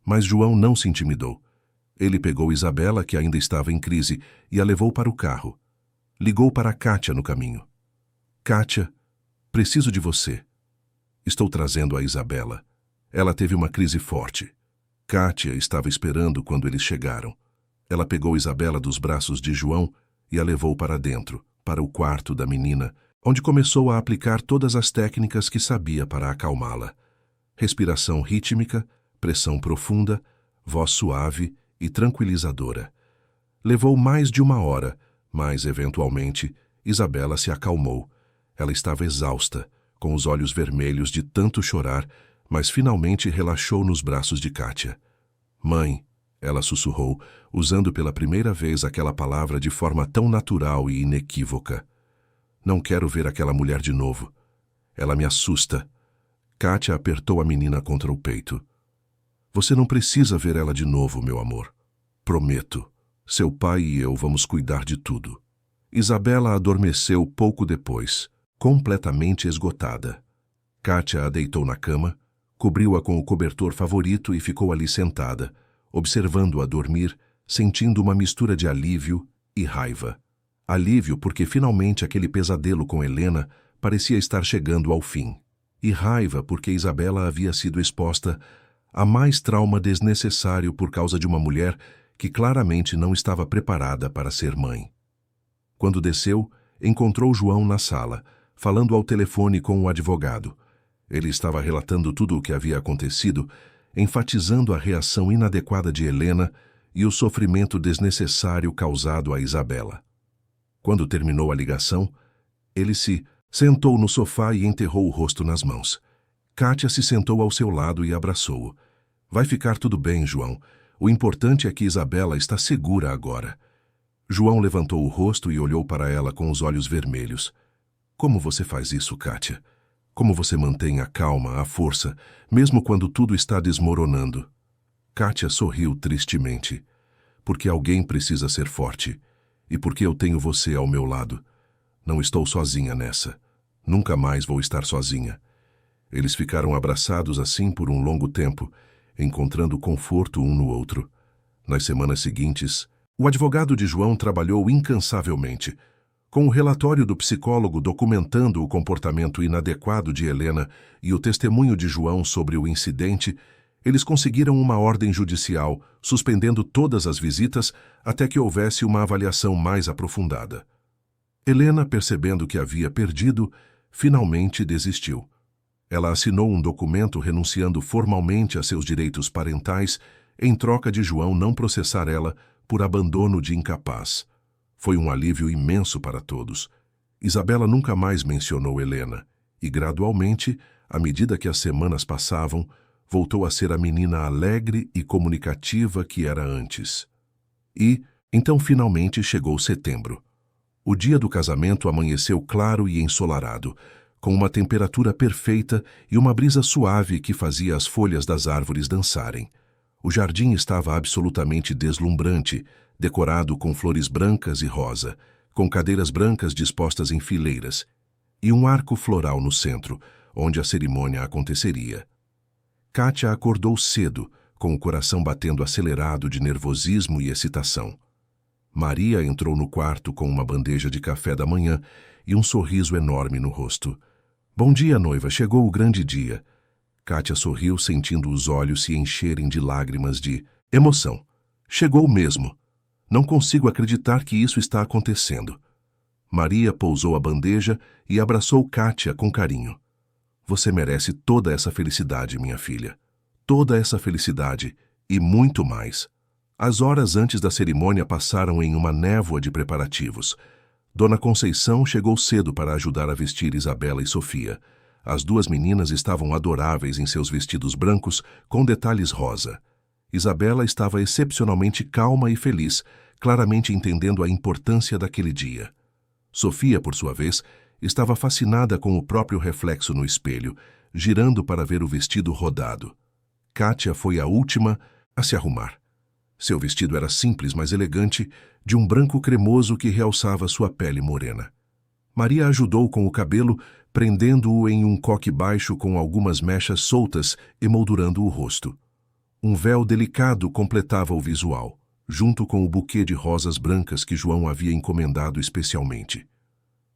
[SPEAKER 1] Mas João não se intimidou. Ele pegou Isabela, que ainda estava em crise, e a levou para o carro. Ligou para Kátia no caminho. Kátia, preciso de você. Estou trazendo a Isabela. Ela teve uma crise forte. Kátia estava esperando quando eles chegaram. Ela pegou Isabela dos braços de João e a levou para dentro, para o quarto da menina, onde começou a aplicar todas as técnicas que sabia para acalmá-la. Respiração rítmica, pressão profunda, voz suave e tranquilizadora. Levou mais de 1 hora, mas, eventualmente, Isabela se acalmou. Ela estava exausta, com os olhos vermelhos de tanto chorar, mas finalmente relaxou nos braços de Kátia. Mãe, ela sussurrou, usando pela primeira vez aquela palavra de forma tão natural e inequívoca. Não quero ver aquela mulher de novo. Ela me assusta. Kátia apertou a menina contra o peito. Você não precisa ver ela de novo, meu amor. Prometo. Seu pai e eu vamos cuidar de tudo. Isabela adormeceu pouco depois, completamente esgotada. Kátia a deitou na cama, cobriu-a com o cobertor favorito e ficou ali sentada, observando-a dormir, sentindo uma mistura de alívio e raiva. Alívio porque finalmente aquele pesadelo com Helena parecia estar chegando ao fim. E raiva porque Isabela havia sido exposta a mais trauma desnecessário por causa de uma mulher que claramente não estava preparada para ser mãe. Quando desceu, encontrou João na sala, falando ao telefone com o advogado. Ele estava relatando tudo o que havia acontecido, enfatizando a reação inadequada de Helena e o sofrimento desnecessário causado a Isabela. Quando terminou a ligação, ele se sentou no sofá e enterrou o rosto nas mãos. Kátia se sentou ao seu lado e abraçou-o. Vai ficar tudo bem, João. O importante é que Isabela está segura agora. João levantou o rosto e olhou para ela com os olhos vermelhos. Como você faz isso, Kátia? Como você mantém a calma, a força, mesmo quando tudo está desmoronando? Kátia sorriu tristemente. Porque alguém precisa ser forte. E porque eu tenho você ao meu lado. Não estou sozinha nessa. Nunca mais vou estar sozinha. Eles ficaram abraçados assim por um longo tempo, encontrando conforto um no outro. Nas semanas seguintes, o advogado de João trabalhou incansavelmente, com o relatório do psicólogo documentando o comportamento inadequado de Helena e o testemunho de João sobre o incidente. Eles conseguiram uma ordem judicial, suspendendo todas as visitas até que houvesse uma avaliação mais aprofundada. Helena, percebendo que havia perdido, finalmente desistiu. Ela assinou um documento renunciando formalmente a seus direitos parentais em troca de João não processar ela por abandono de incapaz. Foi um alívio imenso para todos. Isabela nunca mais mencionou Helena e, gradualmente, à medida que as semanas passavam, voltou a ser a menina alegre e comunicativa que era antes. E, então, finalmente chegou setembro. O dia do casamento amanheceu claro e ensolarado, com uma temperatura perfeita e uma brisa suave que fazia as folhas das árvores dançarem. O jardim estava absolutamente deslumbrante, decorado com flores brancas e rosa, com cadeiras brancas dispostas em fileiras, e um arco floral no centro, onde a cerimônia aconteceria. Kátia acordou cedo, com o coração batendo acelerado de nervosismo e excitação. Maria entrou no quarto com uma bandeja de café da manhã e um sorriso enorme no rosto. Bom dia, noiva, chegou o grande dia. Kátia sorriu, sentindo os olhos se encherem de lágrimas de emoção. Chegou mesmo. Não consigo acreditar que isso está acontecendo. Maria pousou a bandeja e abraçou Kátia com carinho. Você merece toda essa felicidade, minha filha. Toda essa felicidade e muito mais. As horas antes da cerimônia passaram em uma névoa de preparativos. Dona Conceição chegou cedo para ajudar a vestir Isabela e Sofia. As duas meninas estavam adoráveis em seus vestidos brancos com detalhes rosa. Isabela estava excepcionalmente calma e feliz, claramente entendendo a importância daquele dia. Sofia, por sua vez, estava fascinada com o próprio reflexo no espelho, girando para ver o vestido rodado. Kátia foi a última a se arrumar. Seu vestido era simples, mas elegante, de um branco cremoso que realçava sua pele morena. Maria ajudou com o cabelo, prendendo-o em um coque baixo com algumas mechas soltas, emoldurando o rosto. Um véu delicado completava o visual, junto com o buquê de rosas brancas que João havia encomendado especialmente.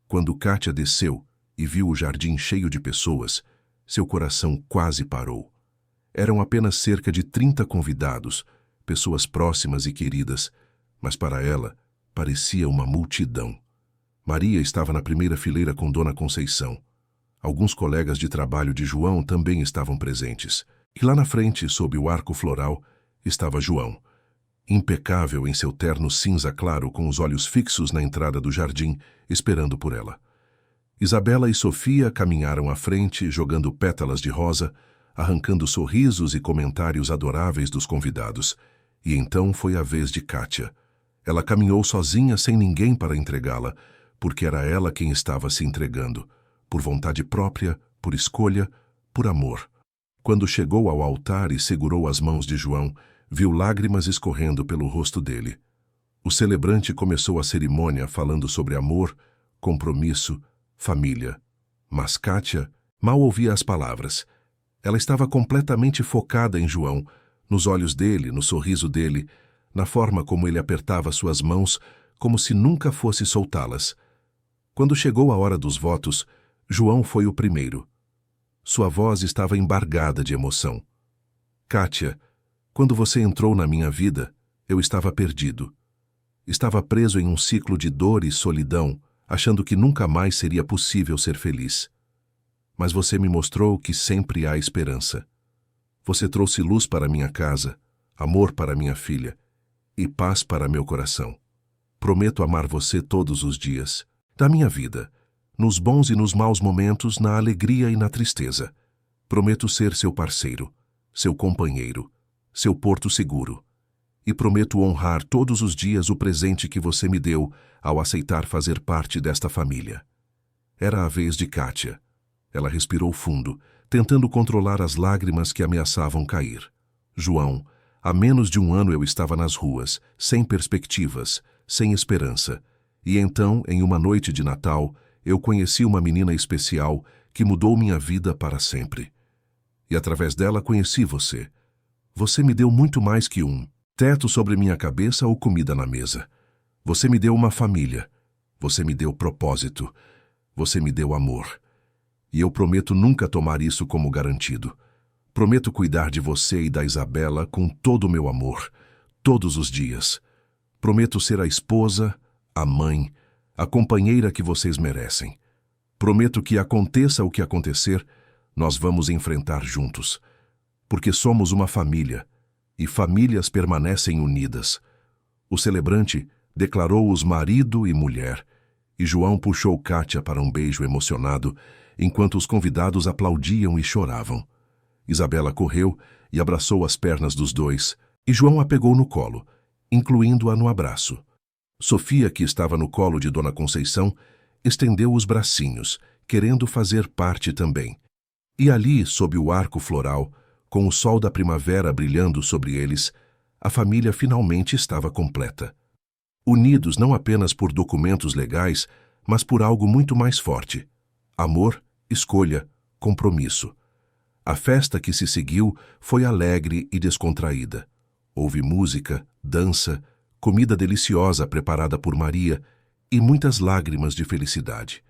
[SPEAKER 1] Quando Kátia desceu e viu o jardim cheio de pessoas, seu coração quase parou. Eram apenas cerca de 30 convidados, pessoas próximas e queridas, mas para ela parecia uma multidão. Maria estava na primeira fileira com Dona Conceição. Alguns colegas de trabalho de João também estavam presentes. E lá na frente, sob o arco floral, estava João, impecável em seu terno cinza claro, com os olhos fixos na entrada do jardim, esperando por ela. Isabela e Sofia caminharam à frente, jogando pétalas de rosa, arrancando sorrisos e comentários adoráveis dos convidados. E então foi a vez de Kátia. Ela caminhou sozinha, sem ninguém para entregá-la, porque era ela quem estava se entregando, por vontade própria, por escolha, por amor. Quando chegou ao altar e segurou as mãos de João, viu lágrimas escorrendo pelo rosto dele. O celebrante começou a cerimônia falando sobre amor, compromisso, família. Mas Kátia mal ouvia as palavras. Ela estava completamente focada em João, nos olhos dele, no sorriso dele, na forma como ele apertava suas mãos, como se nunca fosse soltá-las. Quando chegou a hora dos votos, João foi o primeiro. Sua voz estava embargada de emoção. Kátia, quando você entrou na minha vida, eu estava perdido. Estava preso em um ciclo de dor e solidão, achando que nunca mais seria possível ser feliz. Mas você me mostrou que sempre há esperança. Você trouxe luz para minha casa, amor para minha filha e paz para meu coração. Prometo amar você todos os dias da minha vida, nos bons e nos maus momentos, na alegria e na tristeza. Prometo ser seu parceiro, seu companheiro, seu porto seguro. E prometo honrar todos os dias o presente que você me deu ao aceitar fazer parte desta família. Era a vez de Kátia. Ela respirou fundo, tentando controlar as lágrimas que ameaçavam cair. João, há menos de um ano eu estava nas ruas, sem perspectivas, sem esperança. E então, em uma noite de Natal, eu conheci uma menina especial que mudou minha vida para sempre. E através dela conheci você. Você me deu muito mais que um teto sobre minha cabeça ou comida na mesa. Você me deu uma família. Você me deu propósito. Você me deu amor. E eu prometo nunca tomar isso como garantido. Prometo cuidar de você e da Isabela com todo o meu amor, todos os dias. Prometo ser a esposa, a mãe, a companheira que vocês merecem. Prometo que aconteça o que acontecer, nós vamos enfrentar juntos. Porque somos uma família, e famílias permanecem unidas. O celebrante declarou-os marido e mulher, e João puxou Kátia para um beijo emocionado, enquanto os convidados aplaudiam e choravam. Isabela correu e abraçou as pernas dos dois, e João a pegou no colo, incluindo-a no abraço. Sofia, que estava no colo de Dona Conceição, estendeu os bracinhos, querendo fazer parte também. E ali, sob o arco floral, com o sol da primavera brilhando sobre eles, a família finalmente estava completa. Unidos não apenas por documentos legais, mas por algo muito mais forte: amor, escolha, compromisso. A festa que se seguiu foi alegre e descontraída. Houve música, dança, comida deliciosa preparada por Maria e muitas lágrimas de felicidade.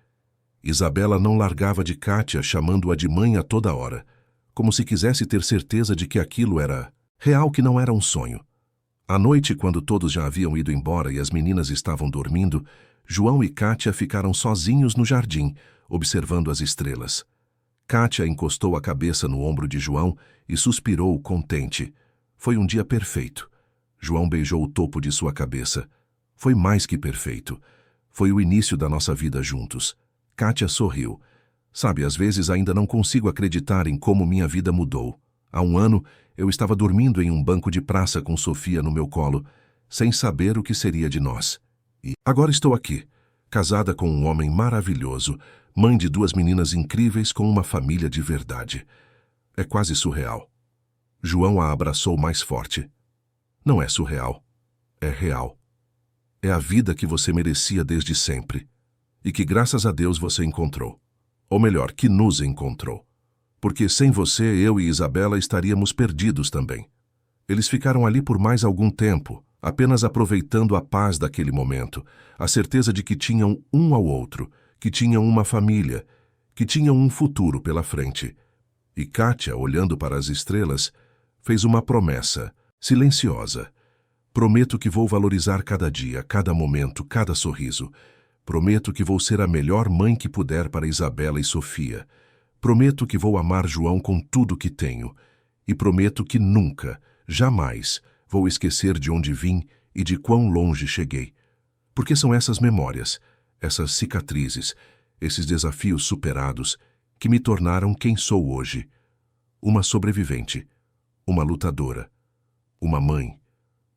[SPEAKER 1] Isabela não largava de Kátia, chamando-a de mãe a toda hora, como se quisesse ter certeza de que aquilo era real, que não era um sonho. À noite, quando todos já haviam ido embora e as meninas estavam dormindo, João e Kátia ficaram sozinhos no jardim, observando as estrelas. Kátia encostou a cabeça no ombro de João e suspirou contente. Foi um dia perfeito. João beijou o topo de sua cabeça. Foi mais que perfeito. Foi o início da nossa vida juntos. Kátia sorriu. Sabe, às vezes ainda não consigo acreditar em como minha vida mudou. Há um ano, eu estava dormindo em um banco de praça com Sofia no meu colo, sem saber o que seria de nós. E agora estou aqui, casada com um homem maravilhoso, mãe de 2 meninas incríveis com uma família de verdade. É quase surreal. João a abraçou mais forte. Não é surreal. É real. É a vida que você merecia desde sempre. E que graças a Deus você encontrou. Ou melhor, que nos encontrou. Porque sem você, eu e Isabela estaríamos perdidos também. Eles ficaram ali por mais algum tempo, apenas aproveitando a paz daquele momento, a certeza de que tinham um ao outro, que tinham uma família, que tinham um futuro pela frente. E Kátia, olhando para as estrelas, fez uma promessa, silenciosa. Prometo que vou valorizar cada dia, cada momento, cada sorriso. Prometo que vou ser a melhor mãe que puder para Isabela e Sofia. Prometo que vou amar João com tudo que tenho. E prometo que nunca, jamais, vou esquecer de onde vim e de quão longe cheguei. Porque são essas memórias, essas cicatrizes, esses desafios superados que me tornaram quem sou hoje. Uma sobrevivente, uma lutadora, uma mãe,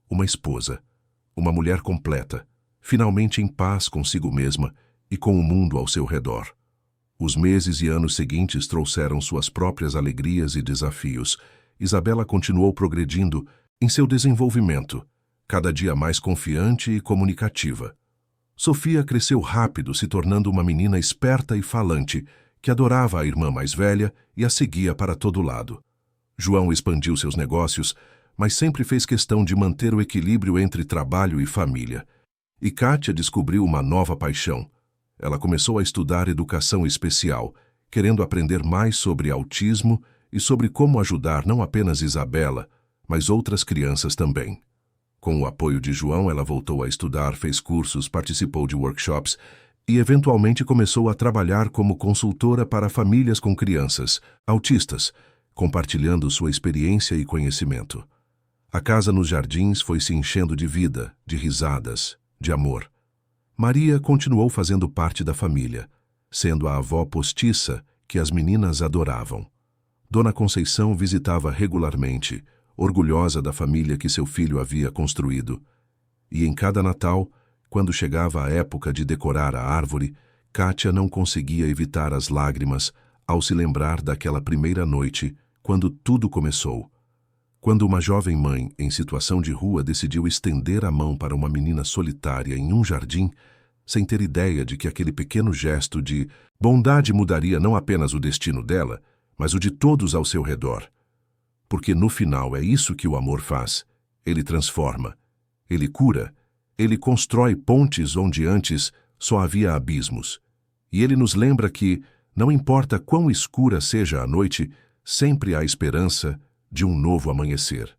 [SPEAKER 1] uma esposa, uma mulher completa, finalmente em paz consigo mesma e com o mundo ao seu redor. Os meses e anos seguintes trouxeram suas próprias alegrias e desafios. Isabela continuou progredindo em seu desenvolvimento, cada dia mais confiante e comunicativa. Sofia cresceu rápido, se tornando uma menina esperta e falante, que adorava a irmã mais velha e a seguia para todo lado. João expandiu seus negócios, mas sempre fez questão de manter o equilíbrio entre trabalho e família. E Kátia descobriu uma nova paixão. Ela começou a estudar educação especial, querendo aprender mais sobre autismo e sobre como ajudar não apenas Isabela, mas outras crianças também. Com o apoio de João, ela voltou a estudar, fez cursos, participou de workshops e eventualmente começou a trabalhar como consultora para famílias com crianças autistas, compartilhando sua experiência e conhecimento. A casa nos Jardins foi se enchendo de vida, de risadas, de amor. Maria continuou fazendo parte da família, sendo a avó postiça que as meninas adoravam. Dona Conceição visitava regularmente, orgulhosa da família que seu filho havia construído. E em cada Natal, quando chegava a época de decorar a árvore, Kátia não conseguia evitar as lágrimas ao se lembrar daquela primeira noite, quando tudo começou. Quando uma jovem mãe, em situação de rua, decidiu estender a mão para uma menina solitária em um jardim, sem ter ideia de que aquele pequeno gesto de bondade mudaria não apenas o destino dela, mas o de todos ao seu redor. Porque no final é isso que o amor faz. Ele transforma, ele cura, ele constrói pontes onde antes só havia abismos. E ele nos lembra que, não importa quão escura seja a noite, sempre há esperança de um novo amanhecer.